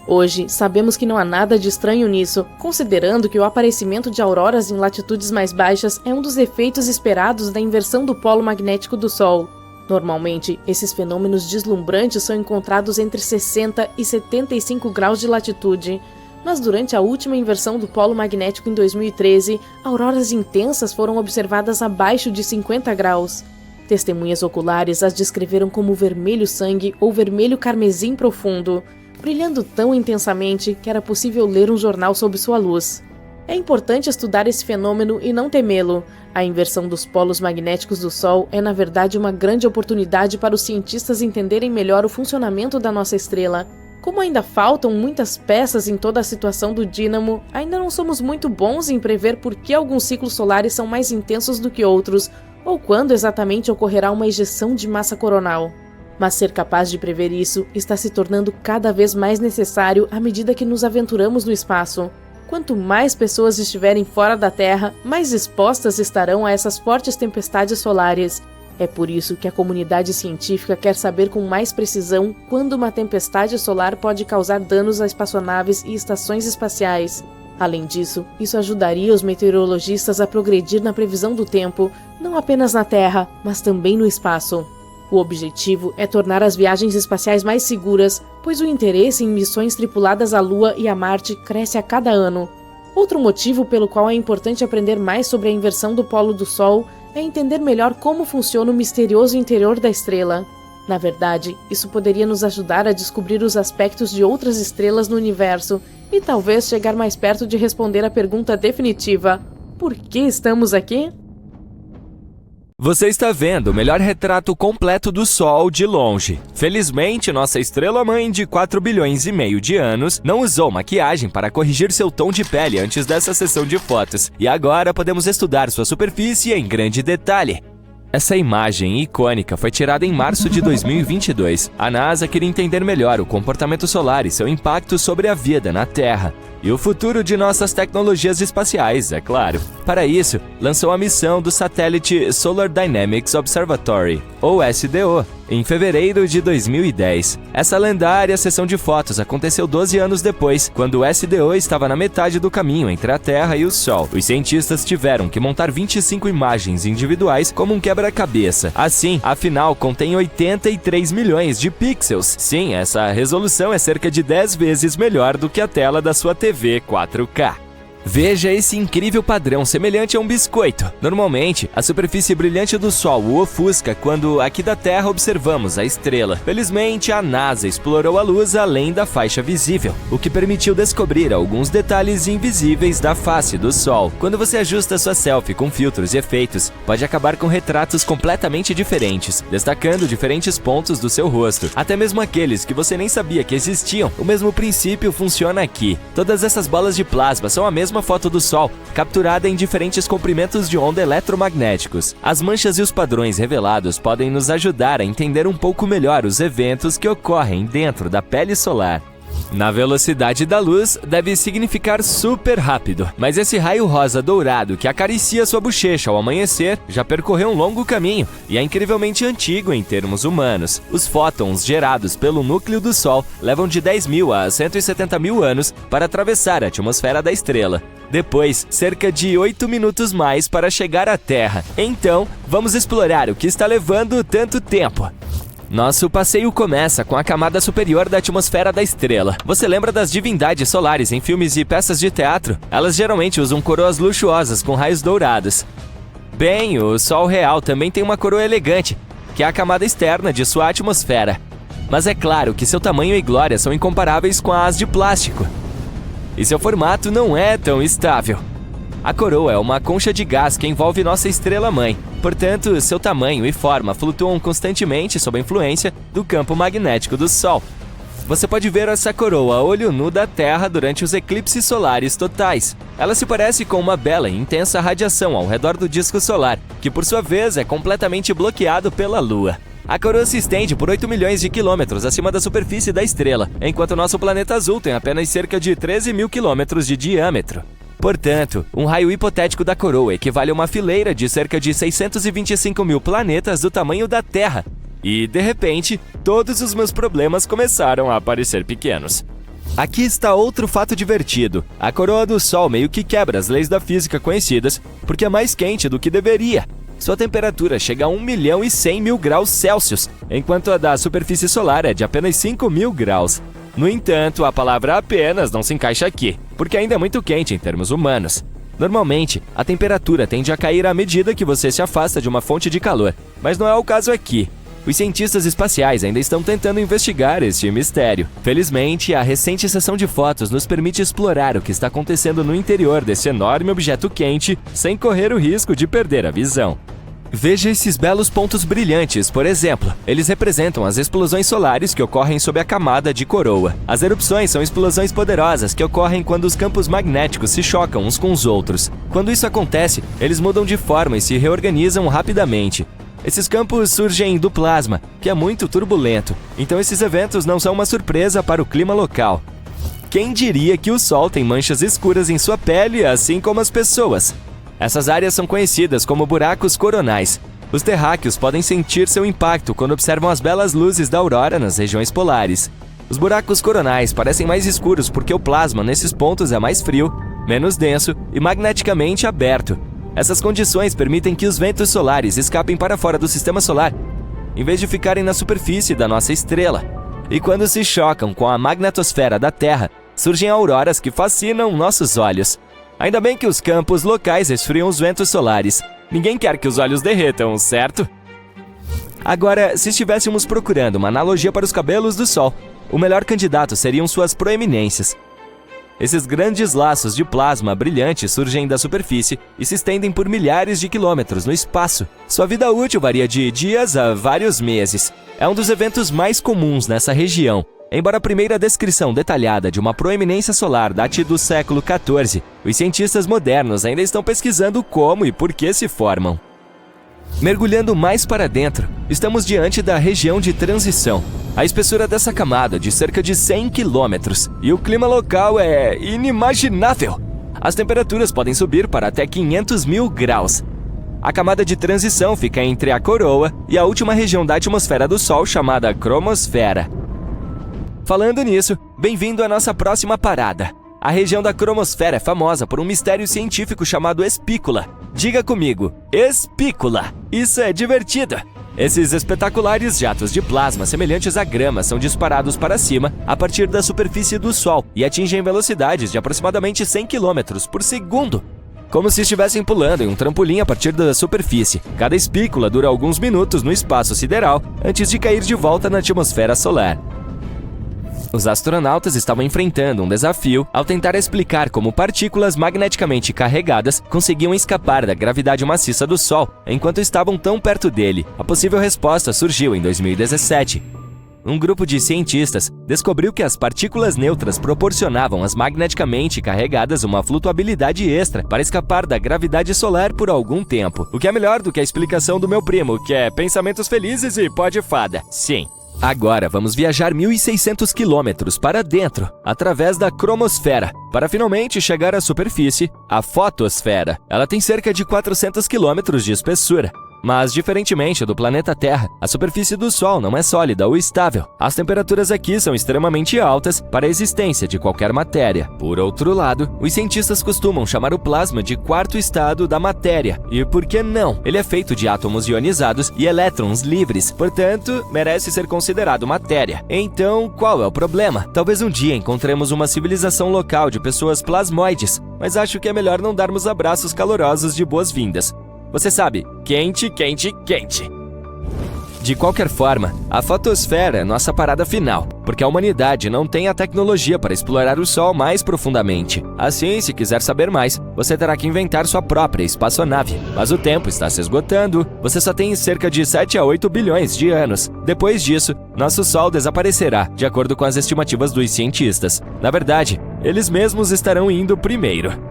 Hoje, sabemos que não há nada de estranho nisso, considerando que o aparecimento de auroras em latitudes mais baixas é um dos efeitos esperados da inversão do polo magnético do Sol. Normalmente, esses fenômenos deslumbrantes são encontrados entre 60 e 75 graus de latitude, mas durante a última inversão do polo magnético em 2013, auroras intensas foram observadas abaixo de 50 graus. Testemunhas oculares as descreveram como vermelho sangue ou vermelho carmesim profundo, brilhando tão intensamente que era possível ler um jornal sob sua luz. É importante estudar esse fenômeno e não temê-lo. A inversão dos polos magnéticos do Sol é, na verdade, uma grande oportunidade para os cientistas entenderem melhor o funcionamento da nossa estrela. Como ainda faltam muitas peças em toda a situação do dínamo, ainda não somos muito bons em prever por que alguns ciclos solares são mais intensos do que outros, ou quando exatamente ocorrerá uma ejeção de massa coronal. Mas ser capaz de prever isso está se tornando cada vez mais necessário à medida que nos aventuramos no espaço. Quanto mais pessoas estiverem fora da Terra, mais expostas estarão a essas fortes tempestades solares. É por isso que a comunidade científica quer saber com mais precisão quando uma tempestade solar pode causar danos a espaçonaves e estações espaciais. Além disso, isso ajudaria os meteorologistas a progredir na previsão do tempo, não apenas na Terra, mas também no espaço. O objetivo é tornar as viagens espaciais mais seguras, pois o interesse em missões tripuladas à Lua e a Marte cresce a cada ano. Outro motivo pelo qual é importante aprender mais sobre a inversão do polo do Sol é entender melhor como funciona o misterioso interior da estrela. Na verdade, isso poderia nos ajudar a descobrir os aspectos de outras estrelas no universo e talvez chegar mais perto de responder a pergunta definitiva: por que estamos aqui? Você está vendo o melhor retrato completo do Sol de longe. Felizmente, nossa estrela-mãe de 4 bilhões e meio de anos não usou maquiagem para corrigir seu tom de pele antes dessa sessão de fotos. E agora podemos estudar sua superfície em grande detalhe. Essa imagem icônica foi tirada em março de 2022. A NASA queria entender melhor o comportamento solar e seu impacto sobre a vida na Terra. E o futuro de nossas tecnologias espaciais, é claro. Para isso, lançou a missão do satélite Solar Dynamics Observatory, ou SDO, em fevereiro de 2010. Essa lendária sessão de fotos aconteceu 12 anos depois, quando o SDO estava na metade do caminho entre a Terra e o Sol. Os cientistas tiveram que montar 25 imagens individuais como um quebra-cabeça. Assim, afinal, contém 83 milhões de pixels. Sim, essa resolução é cerca de 10 vezes melhor do que a tela da sua TV 4K. Veja esse incrível padrão semelhante a um biscoito. Normalmente, a superfície brilhante do Sol o ofusca quando aqui da Terra observamos a estrela. Felizmente, a NASA explorou a luz além da faixa visível, o que permitiu descobrir alguns detalhes invisíveis da face do Sol. Quando você ajusta sua selfie com filtros e efeitos, pode acabar com retratos completamente diferentes, destacando diferentes pontos do seu rosto, até mesmo aqueles que você nem sabia que existiam. O mesmo princípio funciona aqui. Todas essas bolas de plasma são a mesma foto do Sol, capturada em diferentes comprimentos de onda eletromagnéticos. As manchas e os padrões revelados podem nos ajudar a entender um pouco melhor os eventos que ocorrem dentro da pele solar. Na velocidade da luz, deve significar super rápido, mas esse raio rosa dourado que acaricia sua bochecha ao amanhecer já percorreu um longo caminho e é incrivelmente antigo em termos humanos. Os fótons gerados pelo núcleo do Sol levam de 10 mil a 170 mil anos para atravessar a atmosfera da estrela. Depois, cerca de 8 minutos mais para chegar à Terra. Então, vamos explorar o que está levando tanto tempo. Nosso passeio começa com a camada superior da atmosfera da estrela. Você lembra das divindades solares em filmes e peças de teatro? Elas geralmente usam coroas luxuosas com raios dourados. Bem, o Sol real também tem uma coroa elegante, que é a camada externa de sua atmosfera. Mas é claro que seu tamanho e glória são incomparáveis com as de plástico. E seu formato não é tão estável. A coroa é uma concha de gás que envolve nossa estrela-mãe. Portanto, seu tamanho e forma flutuam constantemente sob a influência do campo magnético do Sol. Você pode ver essa coroa a olho nu da Terra durante os eclipses solares totais. Ela se parece com uma bela e intensa radiação ao redor do disco solar, que por sua vez é completamente bloqueado pela Lua. A coroa se estende por 8 milhões de quilômetros acima da superfície da estrela, enquanto nosso planeta azul tem apenas cerca de 13 mil quilômetros de diâmetro. Portanto, um raio hipotético da coroa equivale a uma fileira de cerca de 625 mil planetas do tamanho da Terra. E, de repente, todos os meus problemas começaram a parecer pequenos. Aqui está outro fato divertido. A coroa do Sol meio que quebra as leis da física conhecidas, porque é mais quente do que deveria. Sua temperatura chega a 1.100.000 graus Celsius, enquanto a da superfície solar é de apenas 5.000 graus. No entanto, a palavra apenas não se encaixa aqui, porque ainda é muito quente em termos humanos. Normalmente, a temperatura tende a cair à medida que você se afasta de uma fonte de calor, mas não é o caso aqui. Os cientistas espaciais ainda estão tentando investigar este mistério. Felizmente, a recente sessão de fotos nos permite explorar o que está acontecendo no interior desse enorme objeto quente, sem correr o risco de perder a visão. Veja esses belos pontos brilhantes, por exemplo. Eles representam as explosões solares que ocorrem sob a camada de coroa. As erupções são explosões poderosas que ocorrem quando os campos magnéticos se chocam uns com os outros. Quando isso acontece, eles mudam de forma e se reorganizam rapidamente. Esses campos surgem do plasma, que é muito turbulento. Então esses eventos não são uma surpresa para o clima local. Quem diria que o Sol tem manchas escuras em sua pele, assim como as pessoas? Essas áreas são conhecidas como buracos coronais. Os terráqueos podem sentir seu impacto quando observam as belas luzes da aurora nas regiões polares. Os buracos coronais parecem mais escuros porque o plasma nesses pontos é mais frio, menos denso e magneticamente aberto. Essas condições permitem que os ventos solares escapem para fora do sistema solar, em vez de ficarem na superfície da nossa estrela. E quando se chocam com a magnetosfera da Terra, surgem auroras que fascinam nossos olhos. Ainda bem que os campos locais resfriam os ventos solares. Ninguém quer que os olhos derretam, certo? Agora, se estivéssemos procurando uma analogia para os cabelos do Sol, o melhor candidato seriam suas proeminências. Esses grandes laços de plasma brilhante surgem da superfície e se estendem por milhares de quilômetros no espaço. Sua vida útil varia de dias a vários meses. É um dos eventos mais comuns nessa região. Embora a primeira descrição detalhada de uma proeminência solar date do século XIV, os cientistas modernos ainda estão pesquisando como e por que se formam. Mergulhando mais para dentro, estamos diante da região de transição. A espessura dessa camada é de cerca de 100 km e o clima local é inimaginável. As temperaturas podem subir para até 500 mil graus. A camada de transição fica entre a coroa e a última região da atmosfera do Sol chamada cromosfera. Falando nisso, bem-vindo à nossa próxima parada. A região da cromosfera é famosa por um mistério científico chamado espícula. Diga comigo, espícula! Isso é divertido! Esses espetaculares jatos de plasma semelhantes à grama são disparados para cima a partir da superfície do Sol e atingem velocidades de aproximadamente 100 km por segundo. Como se estivessem pulando em um trampolim a partir da superfície. Cada espícula dura alguns minutos no espaço sideral antes de cair de volta na atmosfera solar. Os astronautas estavam enfrentando um desafio ao tentar explicar como partículas magneticamente carregadas conseguiam escapar da gravidade maciça do Sol enquanto estavam tão perto dele. A possível resposta surgiu em 2017. Um grupo de cientistas descobriu que as partículas neutras proporcionavam às magneticamente carregadas uma flutuabilidade extra para escapar da gravidade solar por algum tempo. O que é melhor do que a explicação do meu primo, que é pensamentos felizes e pó de fada. Sim. Agora vamos viajar 1.600 quilômetros para dentro, através da cromosfera, para finalmente chegar à superfície, a fotosfera. Ela tem cerca de 400 quilômetros de espessura. Mas, diferentemente do planeta Terra, a superfície do Sol não é sólida ou estável. As temperaturas aqui são extremamente altas para a existência de qualquer matéria. Por outro lado, os cientistas costumam chamar o plasma de quarto estado da matéria. E por que não? Ele é feito de átomos ionizados e elétrons livres, portanto, merece ser considerado matéria. Então, qual é o problema? Talvez um dia encontremos uma civilização local de pessoas plasmoides, mas acho que é melhor não darmos abraços calorosos de boas-vindas. Você sabe, quente, quente, quente. De qualquer forma, a fotosfera é nossa parada final, porque a humanidade não tem a tecnologia para explorar o Sol mais profundamente. Assim, se quiser saber mais, você terá que inventar sua própria espaçonave. Mas o tempo está se esgotando, você só tem cerca de 7 a 8 bilhões de anos. Depois disso, nosso Sol desaparecerá, de acordo com as estimativas dos cientistas. Na verdade, eles mesmos estarão indo primeiro.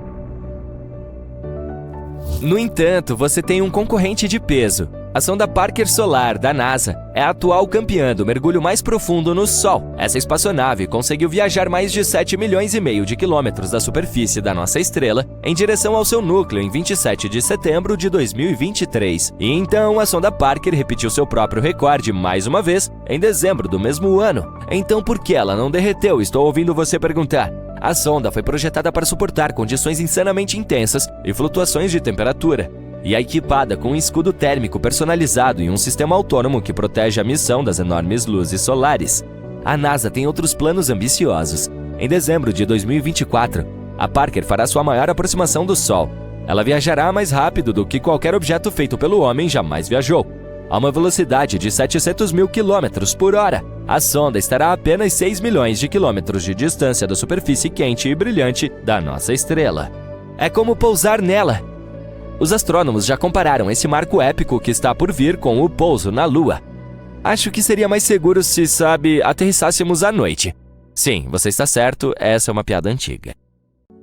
No entanto, você tem um concorrente de peso. A sonda Parker Solar, da NASA, é a atual campeã do mergulho mais profundo no Sol. Essa espaçonave conseguiu viajar mais de 7,5 milhões de quilômetros da superfície da nossa estrela em direção ao seu núcleo em 27 de setembro de 2023. E então, a sonda Parker repetiu seu próprio recorde mais uma vez em dezembro do mesmo ano. Então, por que ela não derreteu? Estou ouvindo você perguntar. A sonda foi projetada para suportar condições insanamente intensas e flutuações de temperatura, e é equipada com um escudo térmico personalizado e um sistema autônomo que protege a missão das enormes luzes solares. A NASA tem outros planos ambiciosos. Em dezembro de 2024, a Parker fará sua maior aproximação do Sol. Ela viajará mais rápido do que qualquer objeto feito pelo homem jamais viajou, a uma velocidade de 700 mil quilômetros por hora. A sonda estará a apenas 6 milhões de quilômetros de distância da superfície quente e brilhante da nossa estrela. É como pousar nela. Os astrônomos já compararam esse marco épico que está por vir com o pouso na Lua. Acho que seria mais seguro se, aterrissássemos à noite. Sim, você está certo, essa é uma piada antiga.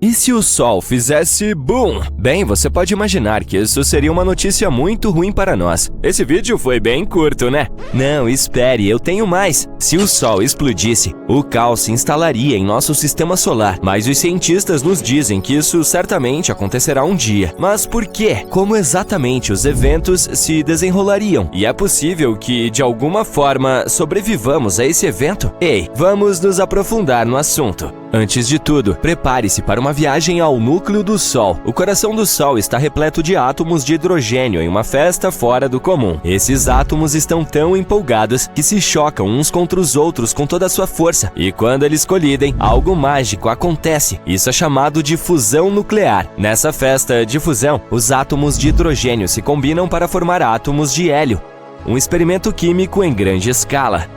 E se o Sol fizesse boom? Bem, você pode imaginar que isso seria uma notícia muito ruim para nós. Esse vídeo foi bem curto, né? Não, espere, eu tenho mais. Se o Sol explodisse, o caos se instalaria em nosso sistema solar. Mas os cientistas nos dizem que isso certamente acontecerá um dia. Mas por quê? Como exatamente os eventos se desenrolariam? E é possível que, de alguma forma, sobrevivamos a esse evento? Ei, vamos nos aprofundar no assunto. Antes de tudo, prepare-se para uma viagem ao núcleo do Sol. O coração do Sol está repleto de átomos de hidrogênio em uma festa fora do comum. Esses átomos estão tão empolgados que se chocam uns contra os outros com toda a sua força. E quando eles colidem, algo mágico acontece. Isso é chamado de fusão nuclear. Nessa festa de fusão, os átomos de hidrogênio se combinam para formar átomos de hélio. Um experimento químico em grande escala.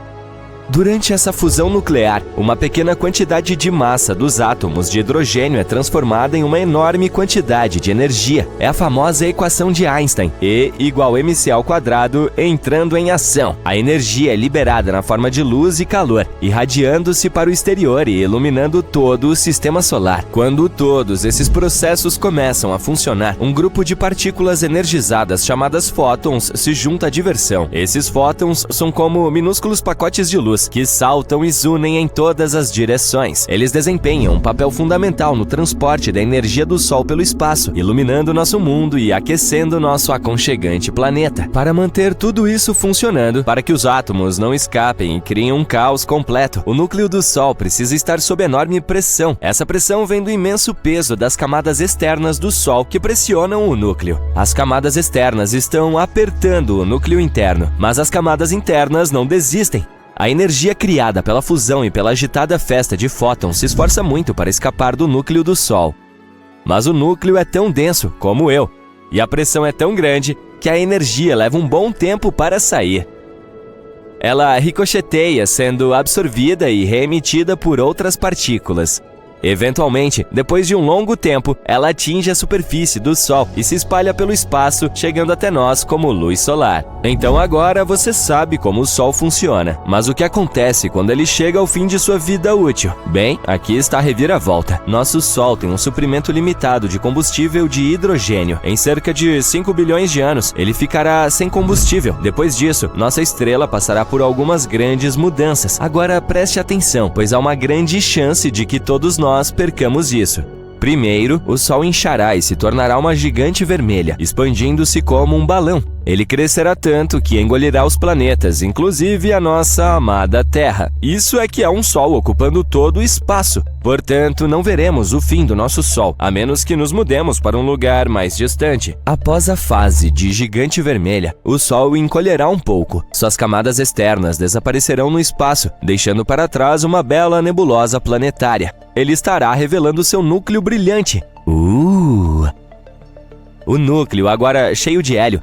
Durante essa fusão nuclear, uma pequena quantidade de massa dos átomos de hidrogênio é transformada em uma enorme quantidade de energia. É a famosa equação de Einstein, E igual mc ao quadrado, entrando em ação. A energia é liberada na forma de luz e calor, irradiando-se para o exterior e iluminando todo o sistema solar. Quando todos esses processos começam a funcionar, um grupo de partículas energizadas chamadas fótons se junta à diversão. Esses fótons são como minúsculos pacotes de luz que saltam e unem em todas as direções. Eles desempenham um papel fundamental no transporte da energia do Sol pelo espaço, iluminando nosso mundo e aquecendo nosso aconchegante planeta. Para manter tudo isso funcionando, para que os átomos não escapem e criem um caos completo, o núcleo do Sol precisa estar sob enorme pressão. Essa pressão vem do imenso peso das camadas externas do Sol que pressionam o núcleo. As camadas externas estão apertando o núcleo interno, mas as camadas internas não desistem. A energia criada pela fusão e pela agitada festa de fótons se esforça muito para escapar do núcleo do Sol. Mas o núcleo é tão denso como eu, e a pressão é tão grande que a energia leva um bom tempo para sair. Ela ricocheteia, sendo absorvida e reemitida por outras partículas. Eventualmente, depois de um longo tempo, ela atinge a superfície do Sol e se espalha pelo espaço, chegando até nós como luz solar. Então agora você sabe como o Sol funciona, mas o que acontece quando ele chega ao fim de sua vida útil? Bem, aqui está a reviravolta. Nosso Sol tem um suprimento limitado de combustível de hidrogênio. Em cerca de 5 bilhões de anos, ele ficará sem combustível. Depois disso, nossa estrela passará por algumas grandes mudanças. Agora preste atenção, pois há uma grande chance de que todos nós percamos isso. Primeiro, o Sol inchará e se tornará uma gigante vermelha, expandindo-se como um balão. Ele crescerá tanto que engolirá os planetas, inclusive a nossa amada Terra. Isso é que é um Sol ocupando todo o espaço. Portanto, não veremos o fim do nosso Sol, a menos que nos mudemos para um lugar mais distante. Após a fase de gigante vermelha, o Sol encolherá um pouco. Suas camadas externas desaparecerão no espaço, deixando para trás uma bela nebulosa planetária. Ele estará revelando seu núcleo brilhante. O núcleo, agora cheio de hélio,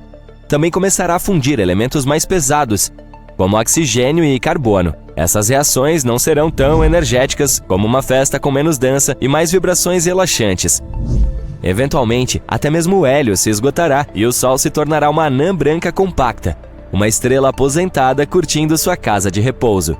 também começará a fundir elementos mais pesados, como oxigênio e carbono. Essas reações não serão tão energéticas como uma festa com menos dança e mais vibrações relaxantes. Eventualmente, até mesmo o hélio se esgotará e o Sol se tornará uma anã branca compacta, uma estrela aposentada curtindo sua casa de repouso.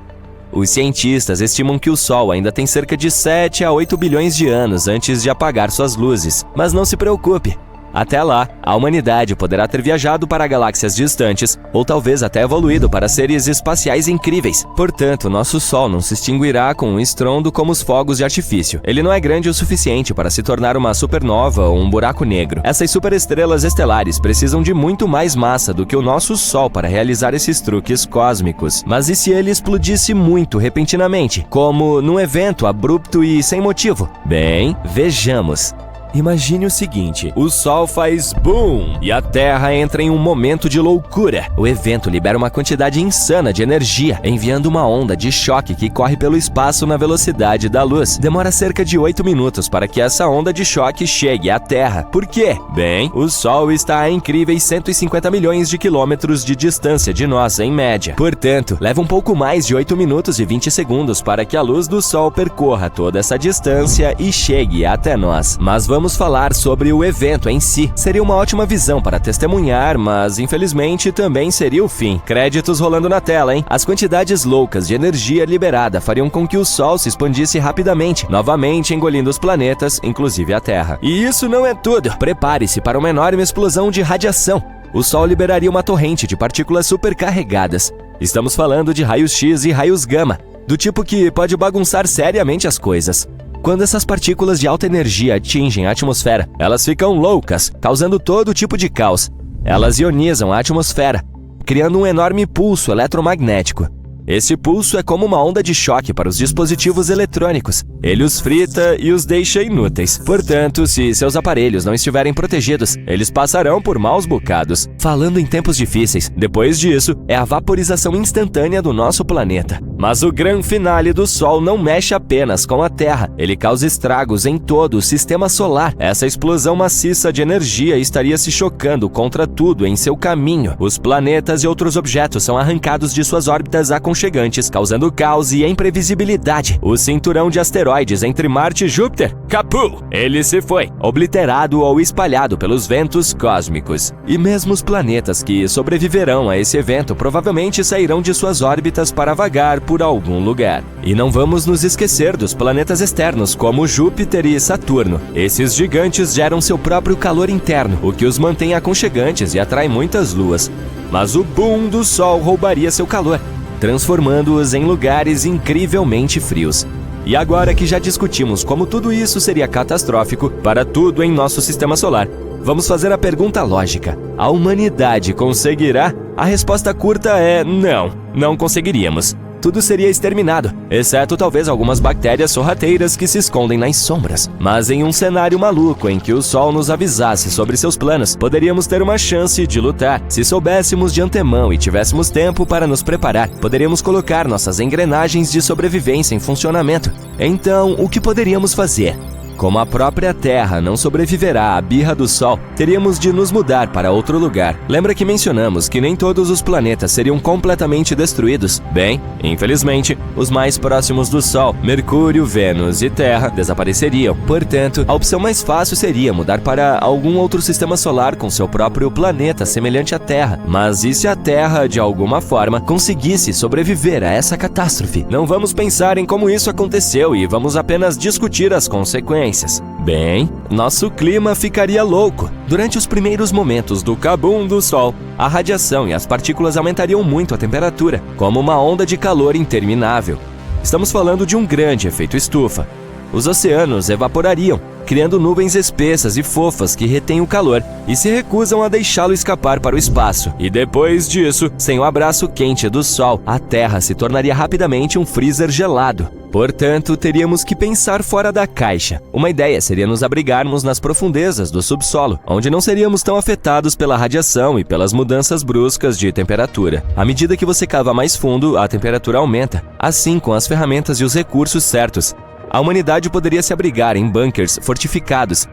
Os cientistas estimam que o Sol ainda tem cerca de 7 a 8 bilhões de anos antes de apagar suas luzes. Mas não se preocupe! Até lá, a humanidade poderá ter viajado para galáxias distantes ou talvez até evoluído para seres espaciais incríveis. Portanto, nosso Sol não se extinguirá com um estrondo como os fogos de artifício. Ele não é grande o suficiente para se tornar uma supernova ou um buraco negro. Essas superestrelas estelares precisam de muito mais massa do que o nosso Sol para realizar esses truques cósmicos. Mas e se ele explodisse muito repentinamente, como num evento abrupto e sem motivo? Bem, vejamos. Imagine o seguinte, o Sol faz boom e a Terra entra em um momento de loucura. O evento libera uma quantidade insana de energia, enviando uma onda de choque que corre pelo espaço na velocidade da luz. Demora cerca de 8 minutos para que essa onda de choque chegue à Terra. Por quê? Bem, o Sol está a incríveis 150 milhões de quilômetros de distância de nós, em média. Portanto, leva um pouco mais de 8 minutos e 20 segundos para que a luz do Sol percorra toda essa distância e chegue até nós. Mas vamos falar sobre o evento em si. Seria uma ótima visão para testemunhar, mas infelizmente também seria o fim. Créditos rolando na tela, hein? As quantidades loucas de energia liberada fariam com que o Sol se expandisse rapidamente, novamente engolindo os planetas, inclusive a Terra. E isso não é tudo. Prepare-se para uma enorme explosão de radiação. O Sol liberaria uma torrente de partículas supercarregadas. Estamos falando de raios X e raios gama, do tipo que pode bagunçar seriamente as coisas. Quando essas partículas de alta energia atingem a atmosfera, elas ficam loucas, causando todo tipo de caos. Elas ionizam a atmosfera, criando um enorme pulso eletromagnético. Esse pulso é como uma onda de choque para os dispositivos eletrônicos. Ele os frita e os deixa inúteis. Portanto, se seus aparelhos não estiverem protegidos, eles passarão por maus bocados. Falando em tempos difíceis, depois disso, é a vaporização instantânea do nosso planeta. Mas o grande finale do Sol não mexe apenas com a Terra. Ele causa estragos em todo o sistema solar. Essa explosão maciça de energia estaria se chocando contra tudo em seu caminho. Os planetas e outros objetos são arrancados de suas órbitas aconchegantes aconchegantes, causando caos e imprevisibilidade. O cinturão de asteroides entre Marte e Júpiter, capu! Ele se foi, obliterado ou espalhado pelos ventos cósmicos. E mesmo os planetas que sobreviverão a esse evento provavelmente sairão de suas órbitas para vagar por algum lugar. E não vamos nos esquecer dos planetas externos, como Júpiter e Saturno. Esses gigantes geram seu próprio calor interno, o que os mantém aconchegantes e atrai muitas luas. Mas o boom do Sol roubaria seu calor, transformando-os em lugares incrivelmente frios. E agora que já discutimos como tudo isso seria catastrófico para tudo em nosso sistema solar, vamos fazer a pergunta lógica: a humanidade conseguirá? A resposta curta é não, não conseguiríamos. Tudo seria exterminado, exceto talvez algumas bactérias sorrateiras que se escondem nas sombras. Mas em um cenário maluco em que o Sol nos avisasse sobre seus planos, poderíamos ter uma chance de lutar. Se soubéssemos de antemão e tivéssemos tempo para nos preparar, poderíamos colocar nossas engrenagens de sobrevivência em funcionamento. Então, o que poderíamos fazer? Como a própria Terra não sobreviverá à birra do Sol, teríamos de nos mudar para outro lugar. Lembra que mencionamos que nem todos os planetas seriam completamente destruídos? Bem, infelizmente, os mais próximos do Sol, Mercúrio, Vênus e Terra, desapareceriam. Portanto, a opção mais fácil seria mudar para algum outro sistema solar com seu próprio planeta semelhante à Terra. Mas e se a Terra, de alguma forma, conseguisse sobreviver a essa catástrofe? Não vamos pensar em como isso aconteceu e vamos apenas discutir as consequências. Bem, nosso clima ficaria louco. Durante os primeiros momentos do cabum do Sol, a radiação e as partículas aumentariam muito a temperatura, como uma onda de calor interminável. Estamos falando de um grande efeito estufa. Os oceanos evaporariam, criando nuvens espessas e fofas que retêm o calor e se recusam a deixá-lo escapar para o espaço. E depois disso, sem o abraço quente do Sol, a Terra se tornaria rapidamente um freezer gelado. Portanto, teríamos que pensar fora da caixa. Uma ideia seria nos abrigarmos nas profundezas do subsolo, onde não seríamos tão afetados pela radiação e pelas mudanças bruscas de temperatura. À medida que você cava mais fundo, a temperatura aumenta. Assim, com as ferramentas e os recursos certos, a humanidade poderia se abrigar em bunkers fortificados,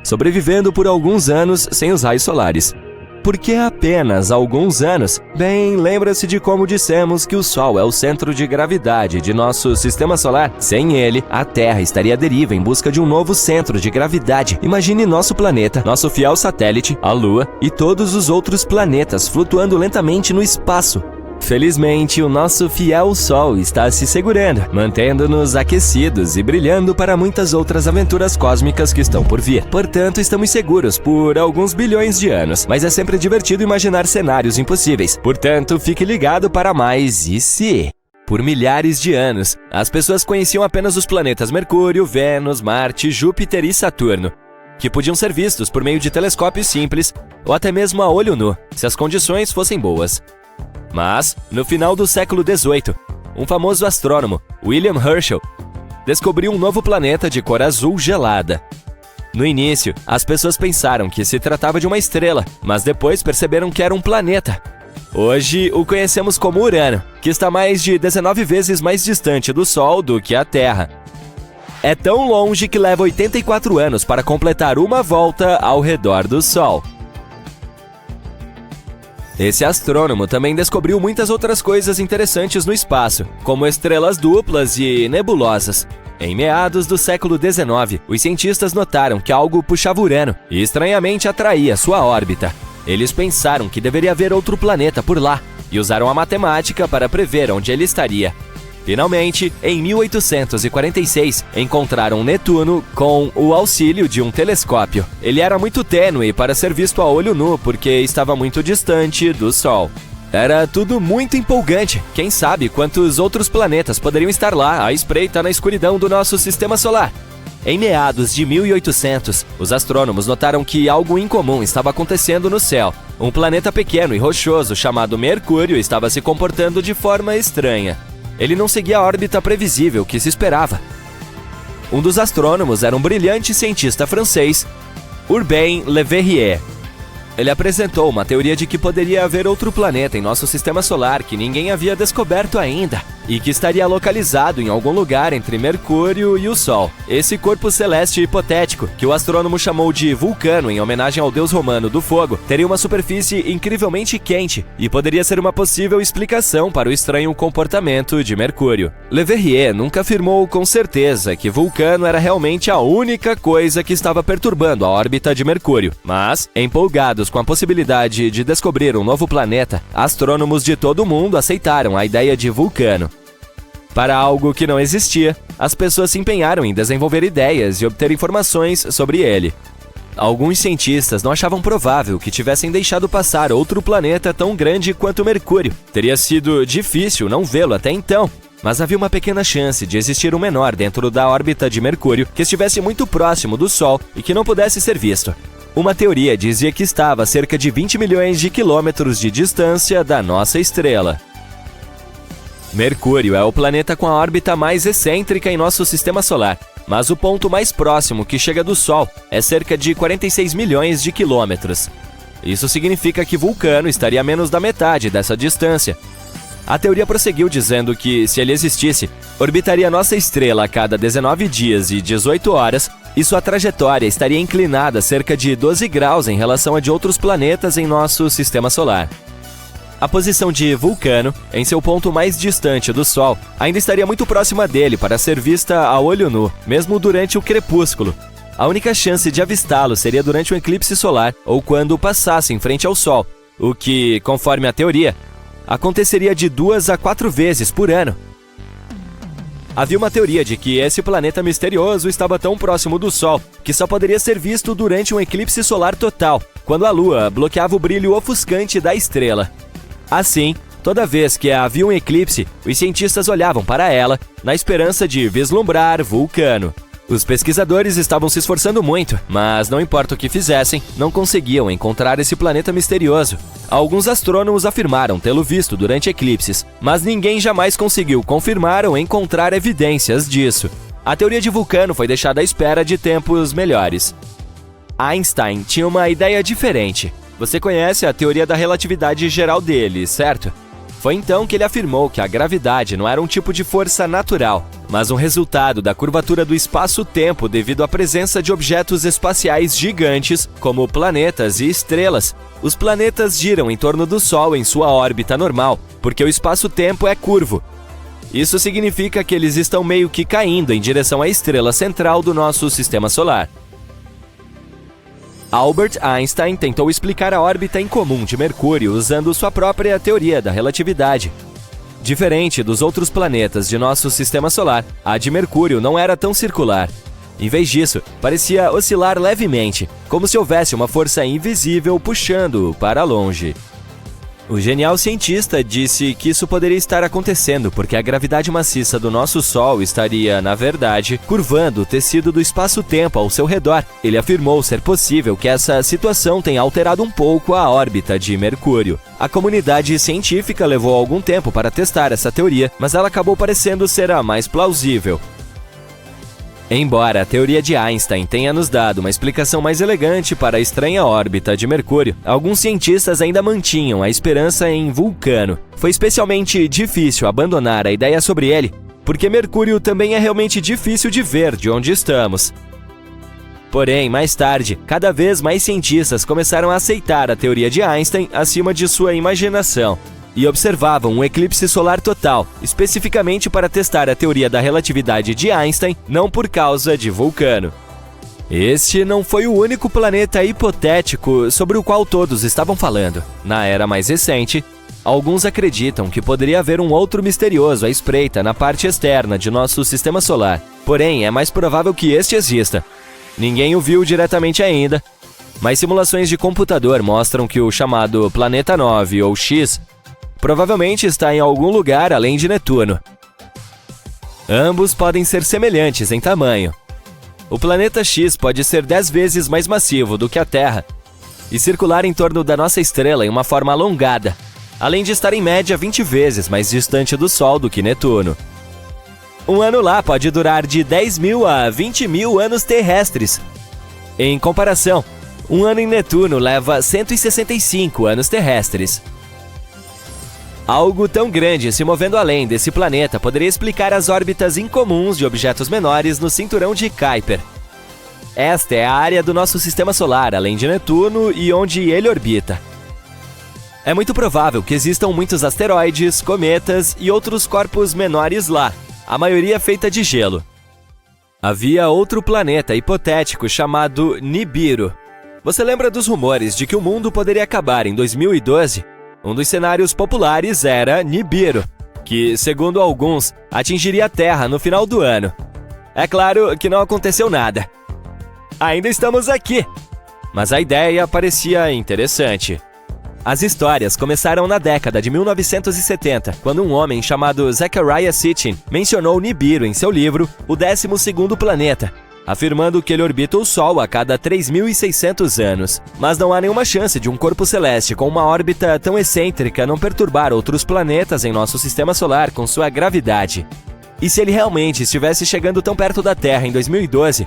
sobrevivendo por alguns anos sem os raios solares. Por que apenas alguns anos? Bem, lembra-se de como dissemos que o Sol é o centro de gravidade de nosso sistema solar? Sem ele, a Terra estaria à deriva em busca de um novo centro de gravidade. Imagine nosso planeta, nosso fiel satélite, a Lua e todos os outros planetas flutuando lentamente no espaço. Felizmente, o nosso fiel Sol está se segurando, mantendo-nos aquecidos e brilhando para muitas outras aventuras cósmicas que estão por vir. Portanto, estamos seguros por alguns bilhões de anos, mas é sempre divertido imaginar cenários impossíveis. Portanto, fique ligado para mais e se... Por milhares de anos, as pessoas conheciam apenas os planetas Mercúrio, Vênus, Marte, Júpiter e Saturno, que podiam ser vistos por meio de telescópios simples ou até mesmo a olho nu, se as condições fossem boas. Mas, no final do século XVIII, um famoso astrônomo, William Herschel, descobriu um novo planeta de cor azul gelada. No início, as pessoas pensaram que se tratava de uma estrela, mas depois perceberam que era um planeta. Hoje, o conhecemos como Urano, que está mais de 19 vezes mais distante do Sol do que a Terra. É tão longe que leva 84 anos para completar uma volta ao redor do Sol. Esse astrônomo também descobriu muitas outras coisas interessantes no espaço, como estrelas duplas e nebulosas. Em meados do século XIX, os cientistas notaram que algo puxava Urano e estranhamente atraía sua órbita. Eles pensaram que deveria haver outro planeta por lá e usaram a matemática para prever onde ele estaria. Finalmente, em 1846, encontraram Netuno com o auxílio de um telescópio. Ele era muito tênue para ser visto a olho nu porque estava muito distante do Sol. Era tudo muito empolgante. Quem sabe quantos outros planetas poderiam estar lá à espreita na escuridão do nosso sistema solar? Em meados de 1800, os astrônomos notaram que algo incomum estava acontecendo no céu. Um planeta pequeno e rochoso chamado Mercúrio estava se comportando de forma estranha. Ele não seguia a órbita previsível que se esperava. Um dos astrônomos era um brilhante cientista francês, Urbain Le Verrier. Ele apresentou uma teoria de que poderia haver outro planeta em nosso sistema solar que ninguém havia descoberto ainda. e que estaria localizado em algum lugar entre Mercúrio e o Sol. Esse corpo celeste hipotético, que o astrônomo chamou de Vulcano em homenagem ao deus romano do fogo, teria uma superfície incrivelmente quente e poderia ser uma possível explicação para o estranho comportamento de Mercúrio. Le Verrier nunca afirmou com certeza que Vulcano era realmente a única coisa que estava perturbando a órbita de Mercúrio, mas, empolgados com a possibilidade de descobrir um novo planeta, astrônomos de todo o mundo aceitaram a ideia de Vulcano. Para algo que não existia, as pessoas se empenharam em desenvolver ideias e obter informações sobre ele. Alguns cientistas não achavam provável que tivessem deixado passar outro planeta tão grande quanto Mercúrio. Teria sido difícil não vê-lo até então, mas havia uma pequena chance de existir um menor dentro da órbita de Mercúrio que estivesse muito próximo do Sol e que não pudesse ser visto. Uma teoria dizia que estava a cerca de 20 milhões de quilômetros de distância da nossa estrela. Mercúrio é o planeta com a órbita mais excêntrica em nosso sistema solar, mas o ponto mais próximo que chega do Sol é cerca de 46 milhões de quilômetros. Isso significa que Vulcano estaria a menos da metade dessa distância. A teoria prosseguiu dizendo que, se ele existisse, orbitaria nossa estrela a cada 19 dias e 18 horas, e sua trajetória estaria inclinada cerca de 12 graus em relação a de outros planetas em nosso sistema solar. A posição de Vulcano, em seu ponto mais distante do Sol, ainda estaria muito próxima dele para ser vista a olho nu, mesmo durante o crepúsculo. A única chance de avistá-lo seria durante um eclipse solar ou quando passasse em frente ao Sol, o que, conforme a teoria, aconteceria de 2 a 4 vezes por ano. Havia uma teoria de que esse planeta misterioso estava tão próximo do Sol que só poderia ser visto durante um eclipse solar total, quando a Lua bloqueava o brilho ofuscante da estrela. Assim, toda vez que havia um eclipse, os cientistas olhavam para ela na esperança de vislumbrar Vulcano. Os pesquisadores estavam se esforçando muito, mas não importa o que fizessem, não conseguiam encontrar esse planeta misterioso. Alguns astrônomos afirmaram tê-lo visto durante eclipses, mas ninguém jamais conseguiu confirmar ou encontrar evidências disso. A teoria de Vulcano foi deixada à espera de tempos melhores. Einstein tinha uma ideia diferente. Você conhece a teoria da relatividade geral dele, certo? Foi então que ele afirmou que a gravidade não era um tipo de força natural, mas um resultado da curvatura do espaço-tempo devido à presença de objetos espaciais gigantes, como planetas e estrelas. Os planetas giram em torno do Sol em sua órbita normal, porque o espaço-tempo é curvo. Isso significa que eles estão meio que caindo em direção à estrela central do nosso sistema solar. Albert Einstein tentou explicar a órbita incomum de Mercúrio usando sua própria teoria da relatividade. Diferente dos outros planetas de nosso sistema solar, a de Mercúrio não era tão circular. Em vez disso, parecia oscilar levemente, como se houvesse uma força invisível puxando-o para longe. O genial cientista disse que isso poderia estar acontecendo porque a gravidade maciça do nosso Sol estaria, na verdade, curvando o tecido do espaço-tempo ao seu redor. Ele afirmou ser possível que essa situação tenha alterado um pouco a órbita de Mercúrio. A comunidade científica levou algum tempo para testar essa teoria, mas ela acabou parecendo ser a mais plausível. Embora a teoria de Einstein tenha nos dado uma explicação mais elegante para a estranha órbita de Mercúrio, alguns cientistas ainda mantinham a esperança em Vulcano. Foi especialmente difícil abandonar a ideia sobre ele, porque Mercúrio também é realmente difícil de ver de onde estamos. Porém, mais tarde, cada vez mais cientistas começaram a aceitar a teoria de Einstein acima de sua imaginação e observavam um eclipse solar total, especificamente para testar a teoria da relatividade de Einstein, não por causa de Vulcano. Este não foi o único planeta hipotético sobre o qual todos estavam falando. Na era mais recente, alguns acreditam que poderia haver um outro misterioso à espreita na parte externa de nosso sistema solar. Porém, é mais provável que este exista. Ninguém o viu diretamente ainda, mas simulações de computador mostram que o chamado Planeta 9 ou X provavelmente está em algum lugar além de Netuno. Ambos podem ser semelhantes em tamanho. O planeta X pode ser 10 vezes mais massivo do que a Terra e circular em torno da nossa estrela em uma forma alongada, além de estar em média 20 vezes mais distante do Sol do que Netuno. Um ano lá pode durar de 10 mil a 20 mil anos terrestres. Em comparação, um ano em Netuno leva 165 anos terrestres. Algo tão grande se movendo além desse planeta poderia explicar as órbitas incomuns de objetos menores no cinturão de Kuiper. Esta é a área do nosso sistema solar, além de Netuno e onde ele orbita. É muito provável que existam muitos asteroides, cometas e outros corpos menores lá, a maioria feita de gelo. Havia outro planeta hipotético chamado Nibiru. Você lembra dos rumores de que o mundo poderia acabar em 2012? Um dos cenários populares era Nibiru, que, segundo alguns, atingiria a Terra no final do ano. É claro que não aconteceu nada. Ainda estamos aqui! Mas a ideia parecia interessante. As histórias começaram na década de 1970, quando um homem chamado Zecharia Sitchin mencionou Nibiru em seu livro O 12º Planeta, afirmando que ele orbita o Sol a cada 3.600 anos. Mas não há nenhuma chance de um corpo celeste com uma órbita tão excêntrica não perturbar outros planetas em nosso sistema solar com sua gravidade. E se ele realmente estivesse chegando tão perto da Terra em 2012,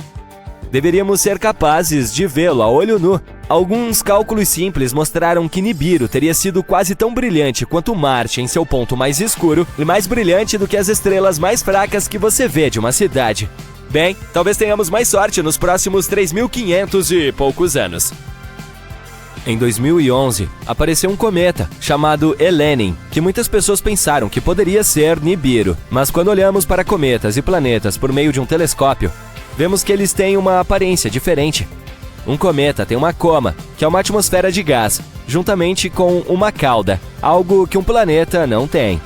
deveríamos ser capazes de vê-lo a olho nu. Alguns cálculos simples mostraram que Nibiru teria sido quase tão brilhante quanto Marte em seu ponto mais escuro e mais brilhante do que as estrelas mais fracas que você vê de uma cidade. Bem, talvez tenhamos mais sorte nos próximos 3.500 e poucos anos. Em 2011, apareceu um cometa chamado Elenin, que muitas pessoas pensaram que poderia ser Nibiru. Mas quando olhamos para cometas e planetas por meio de um telescópio, vemos que eles têm uma aparência diferente. Um cometa tem uma coma, que é uma atmosfera de gás, juntamente com uma cauda, algo que um planeta não tem.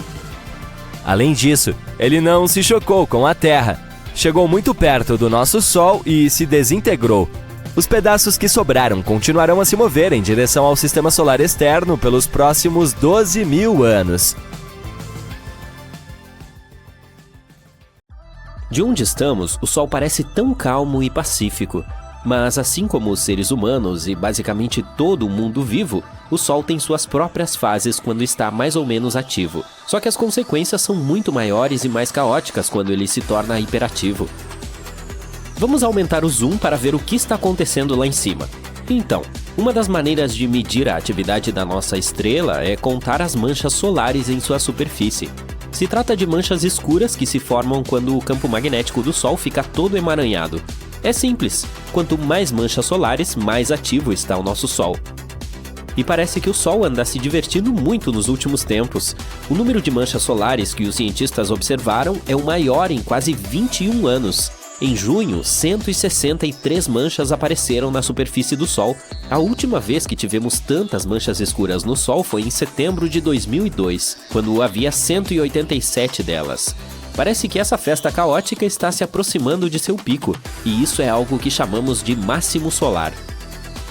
Além disso, ele não se chocou com a Terra. Chegou muito perto do nosso Sol e se desintegrou. Os pedaços que sobraram continuarão a se mover em direção ao sistema solar externo pelos próximos 12.000 anos. De onde estamos, o Sol parece tão calmo e pacífico. Mas assim como os seres humanos e basicamente todo o mundo vivo, o Sol tem suas próprias fases quando está mais ou menos ativo. Só que as consequências são muito maiores e mais caóticas quando ele se torna hiperativo. Vamos aumentar o zoom para ver o que está acontecendo lá em cima. Então, uma das maneiras de medir a atividade da nossa estrela é contar as manchas solares em sua superfície. Se trata de manchas escuras que se formam quando o campo magnético do Sol fica todo emaranhado. É simples, quanto mais manchas solares, mais ativo está o nosso Sol. E parece que o Sol anda se divertindo muito nos últimos tempos. O número de manchas solares que os cientistas observaram é o maior em quase 21 anos. Em junho, 163 manchas apareceram na superfície do Sol. A última vez que tivemos tantas manchas escuras no Sol foi em setembro de 2002, quando havia 187 delas. Parece que essa festa caótica está se aproximando de seu pico, e isso é algo que chamamos de máximo solar.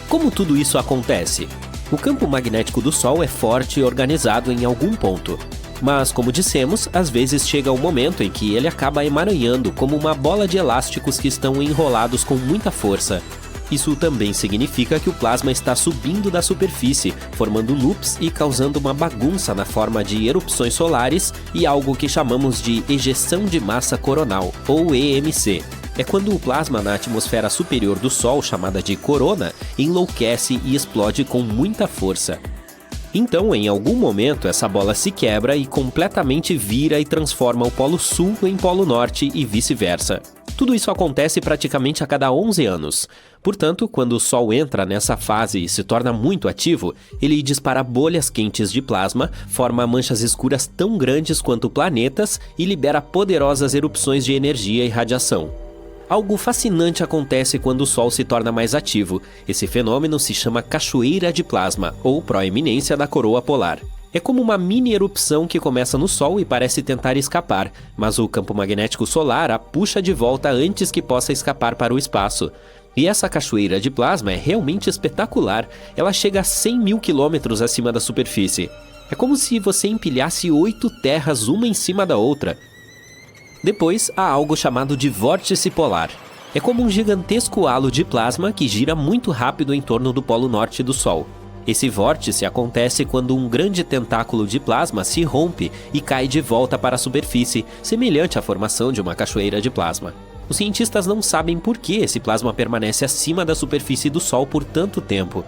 Como tudo isso acontece? O campo magnético do Sol é forte e organizado em algum ponto. Mas, como dissemos, às vezes chega o momento em que ele acaba emaranhando como uma bola de elásticos que estão enrolados com muita força. Isso também significa que o plasma está subindo da superfície, formando loops e causando uma bagunça na forma de erupções solares e algo que chamamos de ejeção de massa coronal, ou EMC. É quando o plasma na atmosfera superior do Sol, chamada de corona, enlouquece e explode com muita força. Então, em algum momento, essa bola se quebra e completamente vira e transforma o Polo Sul em Polo Norte e vice-versa. Tudo isso acontece praticamente a cada 11 anos. Portanto, quando o Sol entra nessa fase e se torna muito ativo, ele dispara bolhas quentes de plasma, forma manchas escuras tão grandes quanto planetas e libera poderosas erupções de energia e radiação. Algo fascinante acontece quando o Sol se torna mais ativo. Esse fenômeno se chama cachoeira de plasma, ou proeminência da coroa polar. É como uma mini erupção que começa no Sol e parece tentar escapar, mas o campo magnético solar a puxa de volta antes que possa escapar para o espaço. E essa cachoeira de plasma é realmente espetacular. Ela chega a 100.000 quilômetros acima da superfície. É como se você empilhasse 8 terras uma em cima da outra. Depois, há algo chamado de vórtice polar. É como um gigantesco halo de plasma que gira muito rápido em torno do polo norte do Sol. Esse vórtice acontece quando um grande tentáculo de plasma se rompe e cai de volta para a superfície, semelhante à formação de uma cachoeira de plasma. Os cientistas não sabem por que esse plasma permanece acima da superfície do Sol por tanto tempo.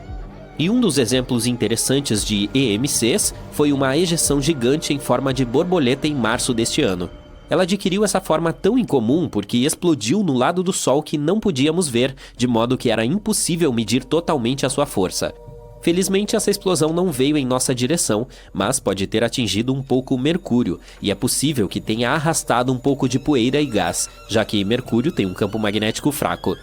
E um dos exemplos interessantes de EMCs foi uma ejeção gigante em forma de borboleta em março deste ano. Ela adquiriu essa forma tão incomum porque explodiu no lado do Sol que não podíamos ver, de modo que era impossível medir totalmente a sua força. Felizmente, essa explosão não veio em nossa direção, mas pode ter atingido um pouco Mercúrio, e é possível que tenha arrastado um pouco de poeira e gás, já que Mercúrio tem um campo magnético fraco.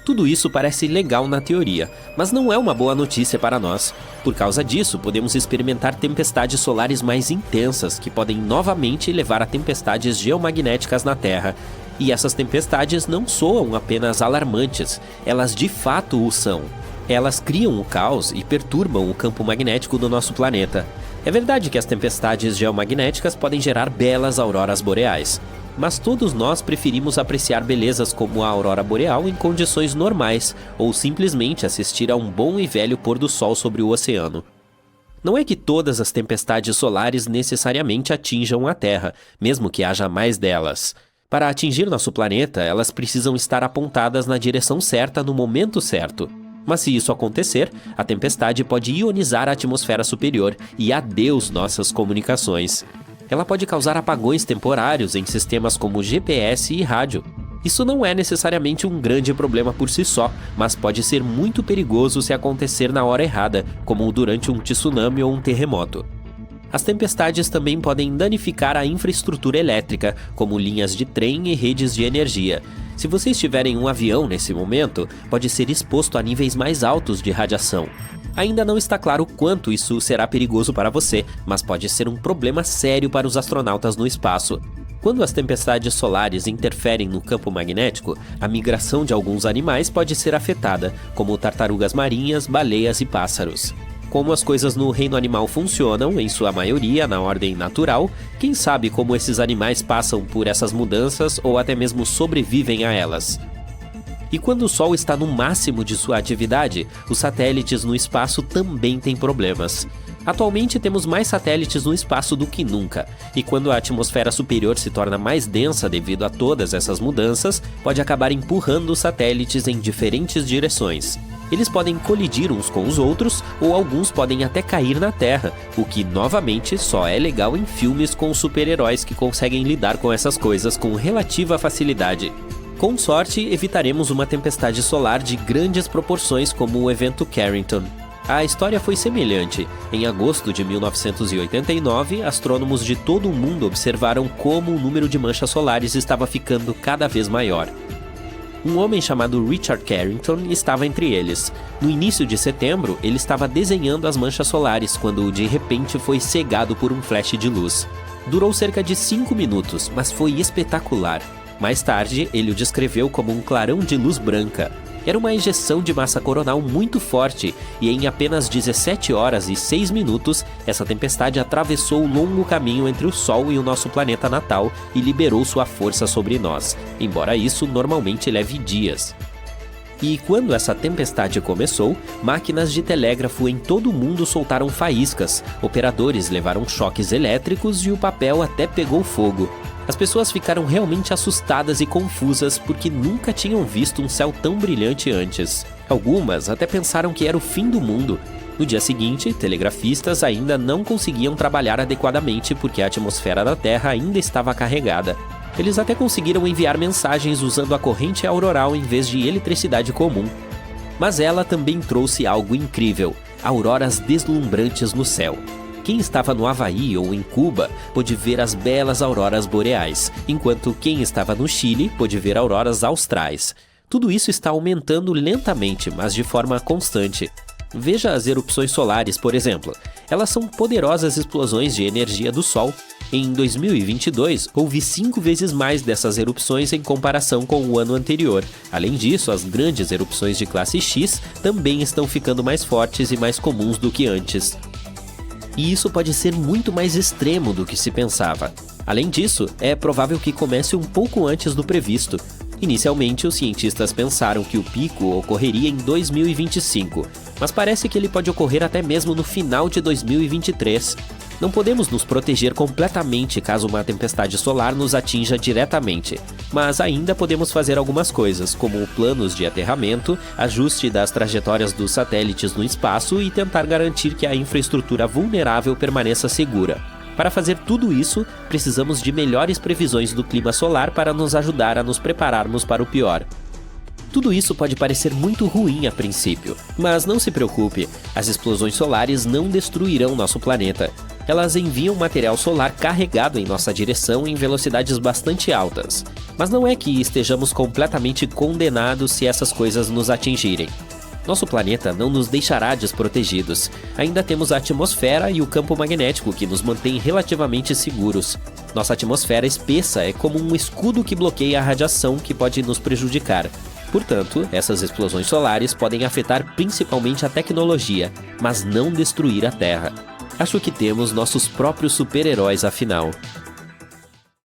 Tudo isso parece legal na teoria, mas não é uma boa notícia para nós. Por causa disso, podemos experimentar tempestades solares mais intensas, que podem novamente levar a tempestades geomagnéticas na Terra. E essas tempestades não soam apenas alarmantes, elas de fato o são. Elas criam o caos e perturbam o campo magnético do nosso planeta. É verdade que as tempestades geomagnéticas podem gerar belas auroras boreais. Mas todos nós preferimos apreciar belezas como a aurora boreal em condições normais, ou simplesmente assistir a um bom e velho pôr do sol sobre o oceano. Não é que todas as tempestades solares necessariamente atinjam a Terra, mesmo que haja mais delas. Para atingir nosso planeta, elas precisam estar apontadas na direção certa no momento certo. Mas se isso acontecer, a tempestade pode ionizar a atmosfera superior e adeus nossas comunicações. Ela pode causar apagões temporários em sistemas como GPS e rádio. Isso não é necessariamente um grande problema por si só, mas pode ser muito perigoso se acontecer na hora errada, como durante um tsunami ou um terremoto. As tempestades também podem danificar a infraestrutura elétrica, como linhas de trem e redes de energia. Se você estiver em um avião nesse momento, pode ser exposto a níveis mais altos de radiação. Ainda não está claro quanto isso será perigoso para você, mas pode ser um problema sério para os astronautas no espaço. Quando as tempestades solares interferem no campo magnético, a migração de alguns animais pode ser afetada, como tartarugas marinhas, baleias e pássaros. Como as coisas no reino animal funcionam, em sua maioria na ordem natural, quem sabe como esses animais passam por essas mudanças ou até mesmo sobrevivem a elas. E quando o Sol está no máximo de sua atividade, os satélites no espaço também têm problemas. Atualmente temos mais satélites no espaço do que nunca, e quando a atmosfera superior se torna mais densa devido a todas essas mudanças, pode acabar empurrando os satélites em diferentes direções. Eles podem colidir uns com os outros, ou alguns podem até cair na Terra, o que, novamente, só é legal em filmes com super-heróis que conseguem lidar com essas coisas com relativa facilidade. Com sorte, evitaremos uma tempestade solar de grandes proporções como o evento Carrington. A história foi semelhante. Em agosto de 1989, astrônomos de todo o mundo observaram como o número de manchas solares estava ficando cada vez maior. Um homem chamado Richard Carrington estava entre eles. No início de setembro, ele estava desenhando as manchas solares quando de repente foi cegado por um flash de luz. Durou cerca de 5 minutos, mas foi espetacular. Mais tarde, ele o descreveu como um clarão de luz branca. Era uma ejeção de massa coronal muito forte e em apenas 17 horas e 6 minutos, essa tempestade atravessou o longo caminho entre o Sol e o nosso planeta natal e liberou sua força sobre nós, embora isso normalmente leve dias. E quando essa tempestade começou, máquinas de telégrafo em todo o mundo soltaram faíscas, operadores levaram choques elétricos e o papel até pegou fogo. As pessoas ficaram realmente assustadas e confusas porque nunca tinham visto um céu tão brilhante antes. Algumas até pensaram que era o fim do mundo. No dia seguinte, telegrafistas ainda não conseguiam trabalhar adequadamente porque a atmosfera da Terra ainda estava carregada. Eles até conseguiram enviar mensagens usando a corrente auroral em vez de eletricidade comum. Mas ela também trouxe algo incrível: auroras deslumbrantes no céu. Quem estava no Havaí ou em Cuba pôde ver as belas auroras boreais, enquanto quem estava no Chile pôde ver auroras austrais. Tudo isso está aumentando lentamente, mas de forma constante. Veja as erupções solares, por exemplo. Elas são poderosas explosões de energia do Sol. Em 2022, houve 5 vezes mais dessas erupções em comparação com o ano anterior. Além disso, as grandes erupções de classe X também estão ficando mais fortes e mais comuns do que antes. E isso pode ser muito mais extremo do que se pensava. Além disso, é provável que comece um pouco antes do previsto. Inicialmente, os cientistas pensaram que o pico ocorreria em 2025, mas parece que ele pode ocorrer até mesmo no final de 2023. Não podemos nos proteger completamente caso uma tempestade solar nos atinja diretamente, mas ainda podemos fazer algumas coisas, como planos de aterramento, ajuste das trajetórias dos satélites no espaço e tentar garantir que a infraestrutura vulnerável permaneça segura. Para fazer tudo isso, precisamos de melhores previsões do clima solar para nos ajudar a nos prepararmos para o pior. Tudo isso pode parecer muito ruim a princípio, mas não se preocupe, as explosões solares não destruirão nosso planeta. Elas enviam material solar carregado em nossa direção em velocidades bastante altas. Mas não é que estejamos completamente condenados se essas coisas nos atingirem. Nosso planeta não nos deixará desprotegidos. Ainda temos a atmosfera e o campo magnético que nos mantém relativamente seguros. Nossa atmosfera espessa é como um escudo que bloqueia a radiação que pode nos prejudicar. Portanto, essas explosões solares podem afetar principalmente a tecnologia, mas não destruir a Terra. Acho que temos nossos próprios super-heróis afinal.